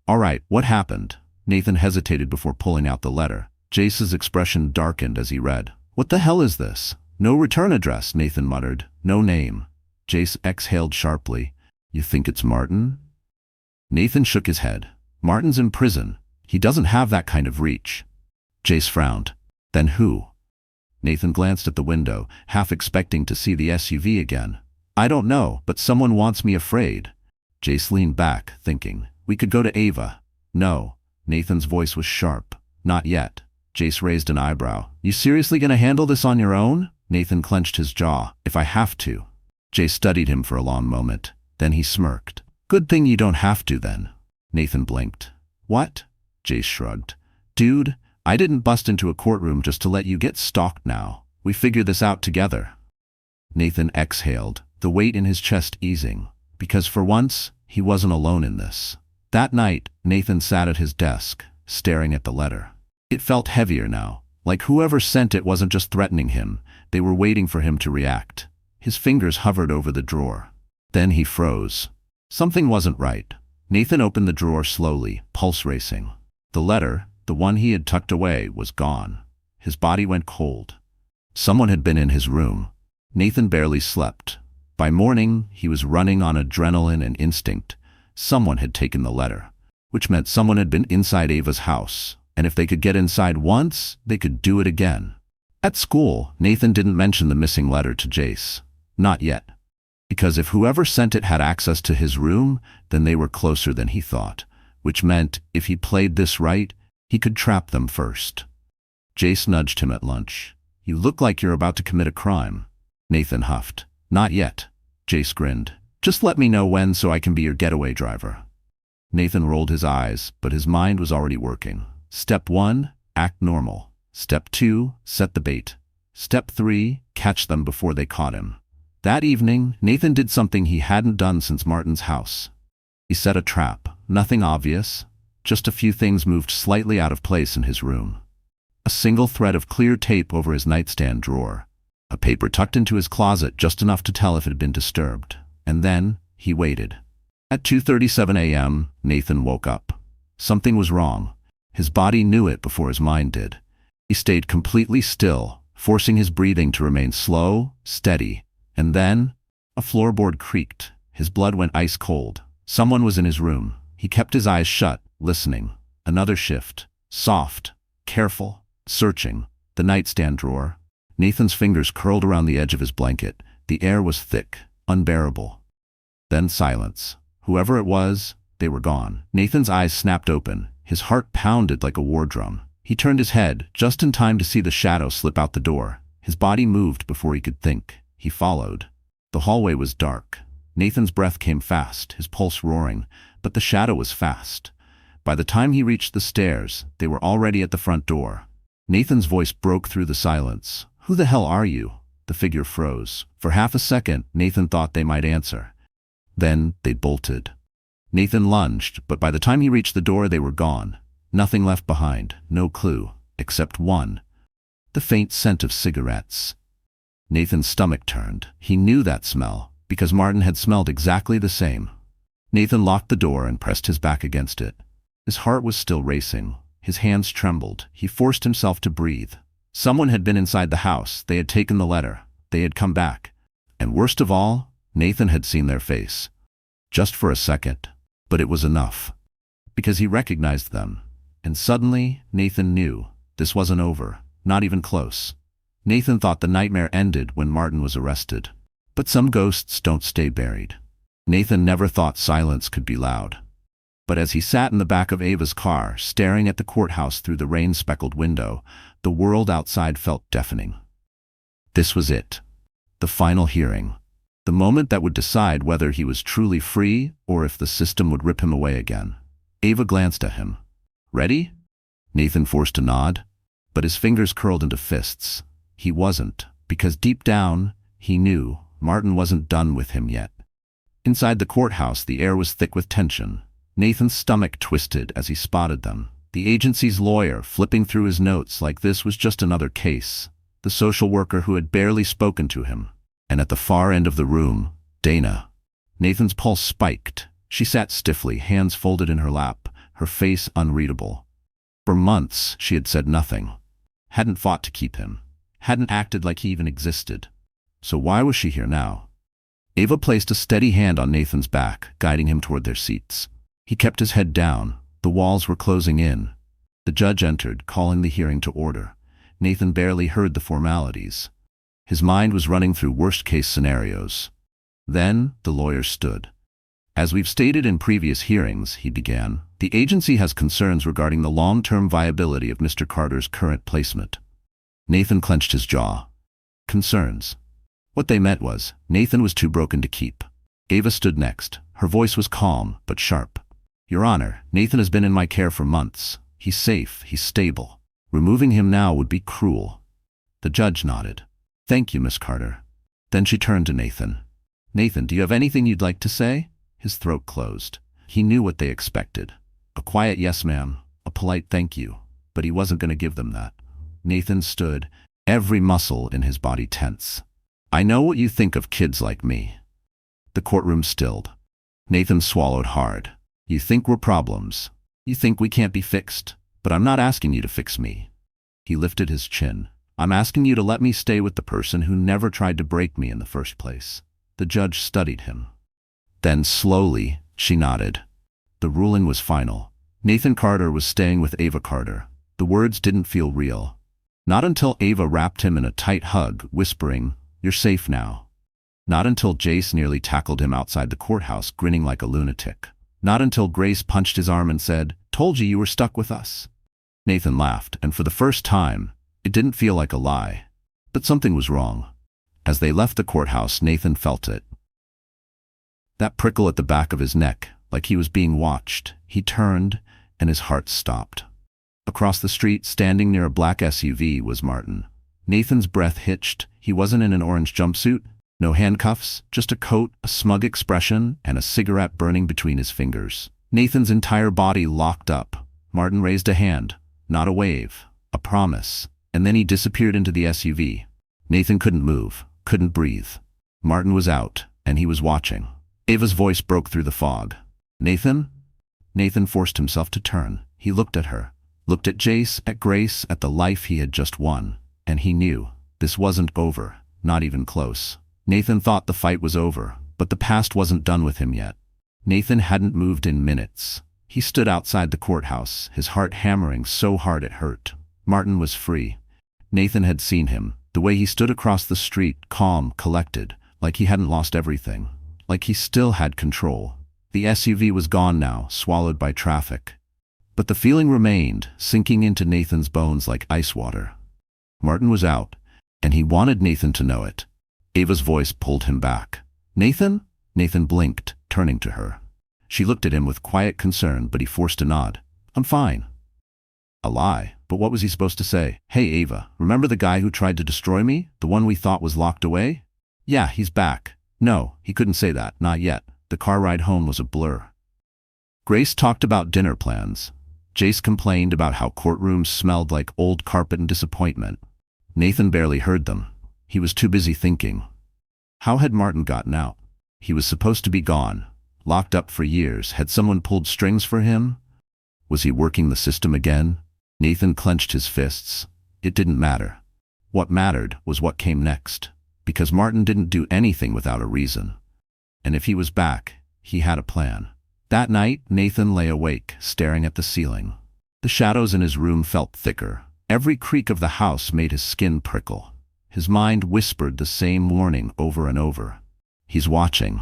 "All right, what happened?" Nathan hesitated before pulling out the letter. Jace's expression darkened as he read. "What the hell is this?" "No return address," Nathan muttered. "No name." Jace exhaled sharply. "You think it's Martin?" Nathan shook his head. "Martin's in prison. He doesn't have that kind of reach." Jace frowned. "Then who?" Nathan glanced at the window, half expecting to see the SUV again. "I don't know, but someone wants me afraid." Jace leaned back, thinking. "We could go to Ava." "No." Nathan's voice was sharp. "Not yet." Jace raised an eyebrow. "You seriously gonna handle this on your own?" Nathan clenched his jaw. "If I have to." Jace studied him for a long moment. Then he smirked. "Good thing you don't have to, then." Nathan blinked. "What?" Jace shrugged. "Dude, I didn't bust into a courtroom just to let you get stalked now. We figure this out together." Nathan exhaled, the weight in his chest easing, because for once, he wasn't alone in this. That night, Nathan sat at his desk, staring at the letter. It felt heavier now, like whoever sent it wasn't just threatening him, they were waiting for him to react. His fingers hovered over the drawer. Then he froze. Something wasn't right. Nathan opened the drawer slowly, pulse racing. The letter, the one he had tucked away, was gone. His body went cold. Someone had been in his room. Nathan barely slept. By morning, he was running on adrenaline and instinct. Someone had taken the letter, which meant someone had been inside Ava's house, and if they could get inside once, they could do it again. At school, Nathan didn't mention the missing letter to Jace. Not yet. Because if whoever sent it had access to his room, then they were closer than he thought, which meant if he played this right, he could trap them first. Jace nudged him at lunch. "You look like you're about to commit a crime." Nathan huffed. "Not yet." Jace grinned. "Just let me know when so I can be your getaway driver." Nathan rolled his eyes, but his mind was already working. Step 1, act normal. Step 2, set the bait. Step 3, catch them before they caught him. That evening, Nathan did something he hadn't done since Martin's house. He set a trap. Nothing obvious. Just a few things moved slightly out of place in his room. A single thread of clear tape over his nightstand drawer. A paper tucked into his closet just enough to tell if it had been disturbed. And then, he waited. At 2:37 a.m., Nathan woke up. Something was wrong. His body knew it before his mind did. He stayed completely still, forcing his breathing to remain slow, steady. And then, a floorboard creaked. His blood went ice cold. Someone was in his room. He kept his eyes shut, listening. Another shift. Soft, careful, searching. The nightstand drawer. Nathan's fingers curled around the edge of his blanket. The air was thick, unbearable. Then silence. Whoever it was, they were gone. Nathan's eyes snapped open. His heart pounded like a war drum. He turned his head, just in time to see the shadow slip out the door. His body moved before he could think. He followed. The hallway was dark. Nathan's breath came fast, his pulse roaring, but the shadow was fast. By the time he reached the stairs, they were already at the front door. Nathan's voice broke through the silence. "Who the hell are you?" The figure froze. For half a second, Nathan thought they might answer. Then they bolted. Nathan lunged, but by the time he reached the door, they were gone. Nothing left behind, no clue, except one. The faint scent of cigarettes. Nathan's stomach turned. He knew that smell, because Martin had smelled exactly the same. Nathan locked the door and pressed his back against it. His heart was still racing. His hands trembled. He forced himself to breathe. Someone had been inside the house. They had taken the letter. They had come back. And worst of all, Nathan had seen their face. Just for a second. But it was enough. Because he recognized them. And suddenly, Nathan knew. This wasn't over. Not even close. Nathan thought the nightmare ended when Martin was arrested. But some ghosts don't stay buried. Nathan never thought silence could be loud. But as he sat in the back of Ava's car, staring at the courthouse through the rain-speckled window, the world outside felt deafening. This was it. The final hearing. The moment that would decide whether he was truly free or if the system would rip him away again. Ava glanced at him. "Ready?" Nathan forced a nod, but his fingers curled into fists. He wasn't, because deep down, he knew Martin wasn't done with him yet. Inside the courthouse, the air was thick with tension. Nathan's stomach twisted as he spotted them. The agency's lawyer, flipping through his notes like this was just another case. The social worker who had barely spoken to him. And at the far end of the room, Dana. Nathan's pulse spiked. She sat stiffly, hands folded in her lap, her face unreadable. For months, she had said nothing. Hadn't fought to keep him. Hadn't acted like he even existed. So why was she here now? Ava placed a steady hand on Nathan's back, guiding him toward their seats. He kept his head down. The walls were closing in. The judge entered, calling the hearing to order. Nathan barely heard the formalities. His mind was running through worst-case scenarios. Then, the lawyer stood. As we've stated in previous hearings, he began, the agency has concerns regarding the long-term viability of Mr. Carter's current placement. Nathan clenched his jaw. Concerns. What they meant was, Nathan was too broken to keep. Ava stood next. Her voice was calm, but sharp. Your Honor, Nathan has been in my care for months. He's safe, he's stable. Removing him now would be cruel. The judge nodded. Thank you, Miss Carter. Then she turned to Nathan. Nathan, do you have anything you'd like to say? His throat closed. He knew what they expected. A quiet yes, ma'am, a polite thank you. But he wasn't going to give them that. Nathan stood, every muscle in his body tense. I know what you think of kids like me. The courtroom stilled. Nathan swallowed hard. You think we're problems. You think we can't be fixed. But I'm not asking you to fix me. He lifted his chin. I'm asking you to let me stay with the person who never tried to break me in the first place. The judge studied him. Then slowly, she nodded. The ruling was final. Nathan Carter was staying with Ava Carter. The words didn't feel real. Not until Ava wrapped him in a tight hug, whispering, You're safe now. Not until Jace nearly tackled him outside the courthouse, grinning like a lunatic. Not until Grace punched his arm and said, Told you were stuck with us. Nathan laughed, and for the first time, it didn't feel like a lie. But something was wrong. As they left the courthouse, Nathan felt it. That prickle at the back of his neck, like he was being watched. He turned, and his heart stopped. Across the street, standing near a black SUV, was Martin. Nathan's breath hitched. He wasn't in an orange jumpsuit. No handcuffs, just a coat, a smug expression, and a cigarette burning between his fingers. Nathan's entire body locked up. Martin raised a hand. Not a wave. A promise. And then he disappeared into the SUV. Nathan couldn't move, couldn't breathe. Martin was out, and he was watching. Ava's voice broke through the fog. Nathan? Nathan forced himself to turn. He looked at her. Looked at Jace, at Grace, at the life he had just won. And he knew. This wasn't over. Not even close. Nathan thought the fight was over, but the past wasn't done with him yet. Nathan hadn't moved in minutes. He stood outside the courthouse, his heart hammering so hard it hurt. Martin was free. Nathan had seen him, the way he stood across the street, calm, collected, like he hadn't lost everything. Like he still had control. The SUV was gone now, swallowed by traffic. But the feeling remained, sinking into Nathan's bones like ice water. Martin was out, and he wanted Nathan to know it. Ava's voice pulled him back. Nathan? Nathan blinked, turning to her. She looked at him with quiet concern, but he forced a nod. I'm fine. A lie. But what was he supposed to say? Hey, Ava, remember the guy who tried to destroy me? The one we thought was locked away? Yeah, he's back. No, he couldn't say that, not yet. The car ride home was a blur. Grace talked about dinner plans. Jace complained about how courtrooms smelled like old carpet and disappointment. Nathan barely heard them. He was too busy thinking. How had Martin gotten out? He was supposed to be gone. Locked up for years. Had someone pulled strings for him? Was he working the system again? Nathan clenched his fists. It didn't matter. What mattered was what came next. Because Martin didn't do anything without a reason. And if he was back, he had a plan. That night, Nathan lay awake, staring at the ceiling. The shadows in his room felt thicker. Every creak of the house made his skin prickle. His mind whispered the same warning over and over. He's watching.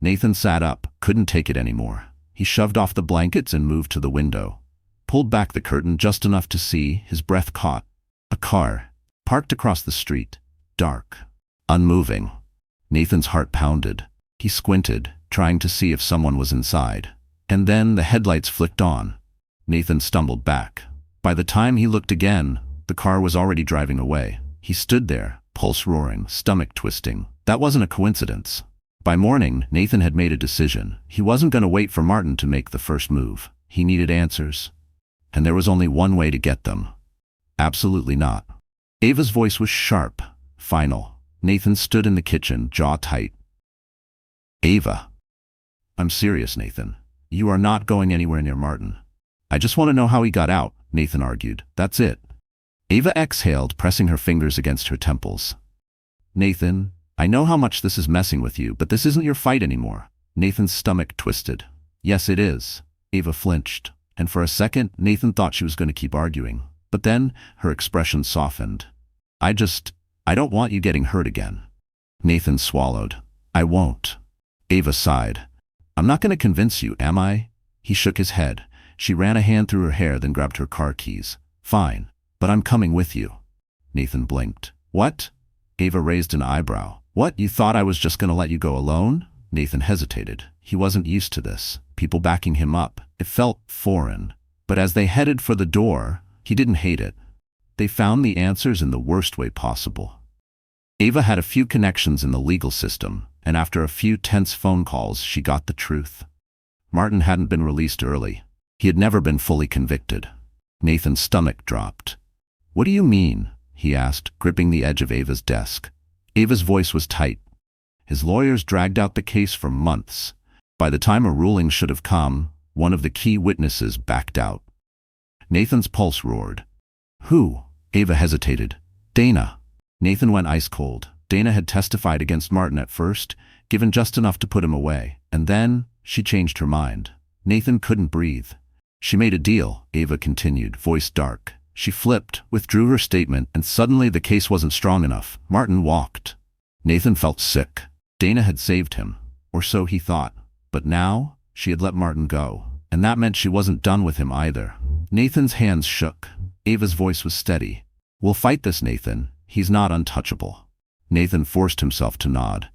Nathan sat up, couldn't take it anymore. He shoved off the blankets and moved to the window. Pulled back the curtain just enough to see, his breath caught. A car, parked across the street, dark, unmoving. Nathan's heart pounded. He squinted, trying to see if someone was inside. And then the headlights flicked on. Nathan stumbled back. By the time he looked again, the car was already driving away. He stood there, pulse roaring, stomach twisting. That wasn't a coincidence. By morning, Nathan had made a decision. He wasn't going to wait for Martin to make the first move. He needed answers. And there was only one way to get them. Absolutely not. Ava's voice was sharp, final. Nathan stood in the kitchen, jaw tight. Ava. I'm serious, Nathan. You are not going anywhere near Martin. I just want to know how he got out, Nathan argued. That's it. Ava exhaled, pressing her fingers against her temples. Nathan, I know how much this is messing with you, but this isn't your fight anymore. Nathan's stomach twisted. Yes, it is. Ava flinched, and for a second, Nathan thought she was going to keep arguing. But then, her expression softened. I don't want you getting hurt again. Nathan swallowed. I won't. Ava sighed. I'm not going to convince you, am I? He shook his head. She ran a hand through her hair, then grabbed her car keys. Fine, but I'm coming with you. Nathan blinked. What? Ava raised an eyebrow. What, you thought I was just going to let you go alone? Nathan hesitated. He wasn't used to this. People backing him up. It felt foreign. But as they headed for the door, he didn't hate it. They found the answers in the worst way possible. Ava had a few connections in the legal system, and after a few tense phone calls, she got the truth. Martin hadn't been released early. He had never been fully convicted. Nathan's stomach dropped. What do you mean? He asked, gripping the edge of Ava's desk. Ava's voice was tight. His lawyers dragged out the case for months. By the time a ruling should have come, one of the key witnesses backed out. Nathan's pulse roared. Who? Ava hesitated. Dana. Nathan went ice cold. Dana had testified against Martin at first, given just enough to put him away, and then she changed her mind. Nathan couldn't breathe. She made a deal, Ava continued, voice dark. She flipped, withdrew her statement, and suddenly the case wasn't strong enough. Martin walked. Nathan felt sick. Dana had saved him, or so he thought. But now, she had let Martin go, and that meant she wasn't done with him either. Nathan's hands shook. Ava's voice was steady. We'll fight this, Nathan. He's not untouchable. Nathan forced himself to nod.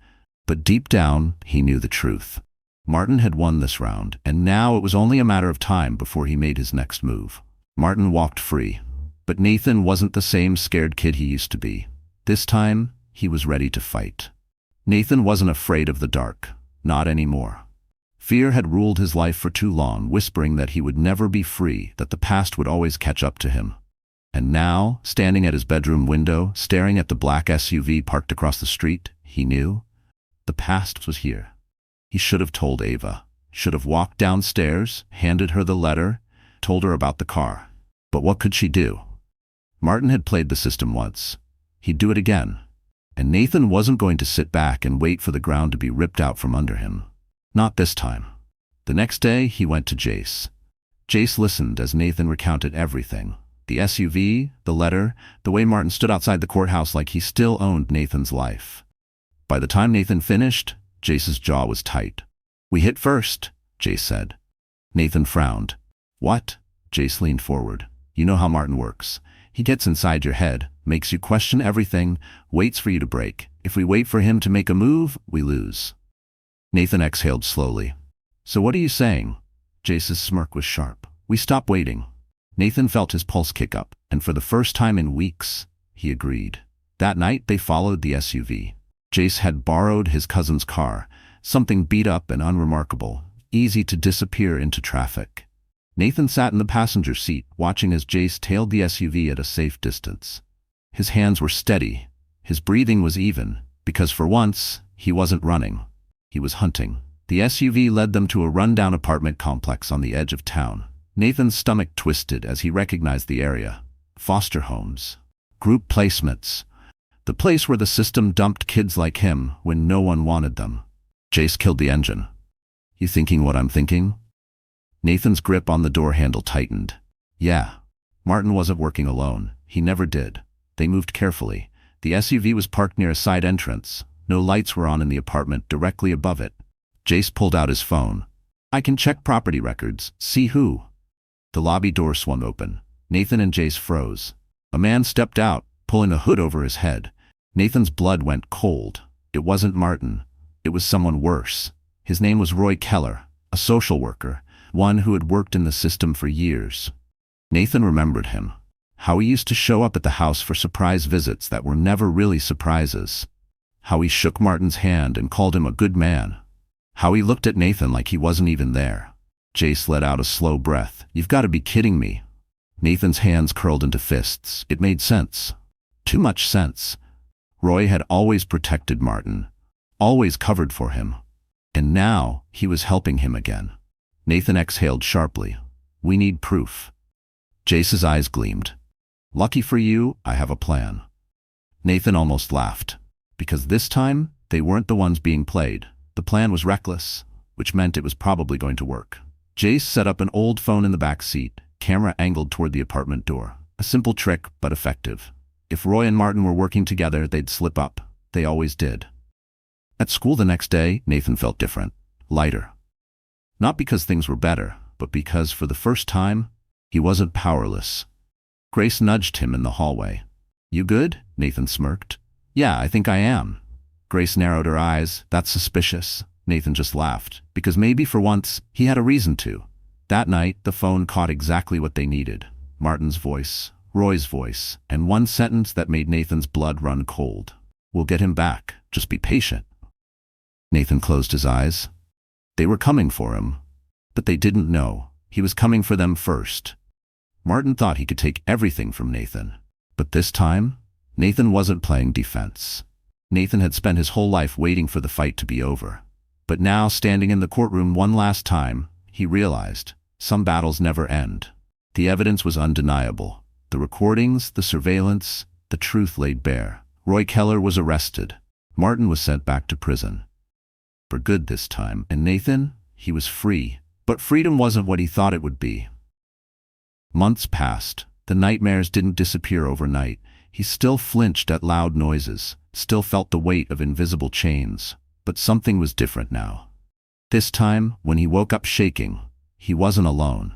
But deep down, he knew the truth. Martin had won this round, and now it was only a matter of time before he made his next move. Martin walked free. But Nathan wasn't the same scared kid he used to be. This time, he was ready to fight. Nathan wasn't afraid of the dark. Not anymore. Fear had ruled his life for too long, whispering that he would never be free, that the past would always catch up to him. And now, standing at his bedroom window, staring at the black SUV parked across the street, he knew the past was here. He should have told Ava, should have walked downstairs, handed her the letter, told her about the car. But what could she do? Martin had played the system once. He'd do it again. And Nathan wasn't going to sit back and wait for the ground to be ripped out from under him. Not this time. The next day, he went to Jace. Jace listened as Nathan recounted everything. The SUV, the letter, the way Martin stood outside the courthouse like he still owned Nathan's life. By the time Nathan finished, Jace's jaw was tight. We hit first, Jace said. Nathan frowned. What? Jace leaned forward. You know how Martin works. He gets inside your head, makes you question everything, waits for you to break. If we wait for him to make a move, we lose. Nathan exhaled slowly. So what are you saying? Jace's smirk was sharp. We stop waiting. Nathan felt his pulse kick up, and for the first time in weeks, he agreed. That night, they followed the SUV. Jace had borrowed his cousin's car, something beat up and unremarkable, easy to disappear into traffic. Nathan sat in the passenger seat, watching as Jace tailed the SUV at a safe distance. His hands were steady. His breathing was even, because for once, he wasn't running. He was hunting. The SUV led them to a rundown apartment complex on the edge of town. Nathan's stomach twisted as he recognized the area. Foster homes. Group placements. The place where the system dumped kids like him when no one wanted them. Jace killed the engine. You thinking what I'm thinking? Nathan's grip on the door handle tightened. Yeah. Martin wasn't working alone. He never did. They moved carefully. The SUV was parked near a side entrance. No lights were on in the apartment directly above it. Jace pulled out his phone. I can check property records. See who? The lobby door swung open. Nathan and Jace froze. A man stepped out, pulling a hood over his head. Nathan's blood went cold. It wasn't Martin. It was someone worse. His name was Roy Keller, a social worker, one who had worked in the system for years. Nathan remembered him. How he used to show up at the house for surprise visits that were never really surprises. How he shook Martin's hand and called him a good man. How he looked at Nathan like he wasn't even there. Jace let out a slow breath. You've got to be kidding me. Nathan's hands curled into fists. It made sense. Too much sense. Roy had always protected Martin, always covered for him. And now he was helping him again. Nathan exhaled sharply. We need proof. Jace's eyes gleamed. Lucky for you, I have a plan. Nathan almost laughed. Because this time, they weren't the ones being played. The plan was reckless, which meant it was probably going to work. Jace set up an old phone in the back seat, camera angled toward the apartment door. A simple trick, but effective. If Roy and Martin were working together, they'd slip up. They always did. At school the next day, Nathan felt different, lighter. Not because things were better, but because for the first time, he wasn't powerless. Grace nudged him in the hallway. You good? Nathan smirked. Yeah, I think I am. Grace narrowed her eyes. That's suspicious. Nathan just laughed, because maybe for once, he had a reason to. That night, the phone caught exactly what they needed. Martin's voice, Roy's voice, and one sentence that made Nathan's blood run cold. We'll get him back. Just be patient. Nathan closed his eyes. They were coming for him, but they didn't know. He was coming for them first. Martin thought he could take everything from Nathan. But this time, Nathan wasn't playing defense. Nathan had spent his whole life waiting for the fight to be over. But now, standing in the courtroom one last time, he realized some battles never end. The evidence was undeniable. The recordings, the surveillance, the truth laid bare. Roy Keller was arrested. Martin was sent back to prison. For good this time. And Nathan, he was free. But freedom wasn't what he thought it would be. Months passed. The nightmares didn't disappear overnight. He still flinched at loud noises, still felt the weight of invisible chains. But something was different now. This time, when he woke up shaking, he wasn't alone.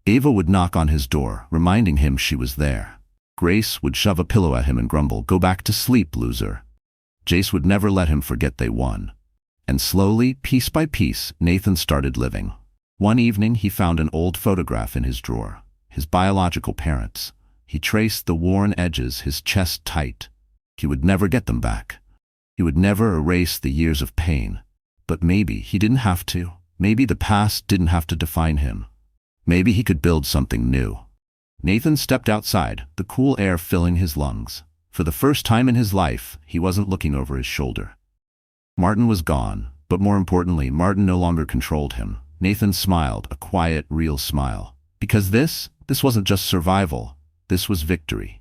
Ava would knock on his door, reminding him she was there. Grace would shove a pillow at him and grumble, "Go back to sleep, loser." Jace would never let him forget they won. And slowly, piece by piece, Nathan started living. One evening, he found an old photograph in his drawer. His biological parents. He traced the worn edges, his chest tight. He would never get them back. He would never erase the years of pain. But maybe he didn't have to. Maybe the past didn't have to define him. Maybe he could build something new. Nathan stepped outside, the cool air filling his lungs. For the first time in his life, he wasn't looking over his shoulder. Martin was gone, but more importantly, Martin no longer controlled him. Nathan smiled, a quiet, real smile. Because this wasn't just survival. This was victory.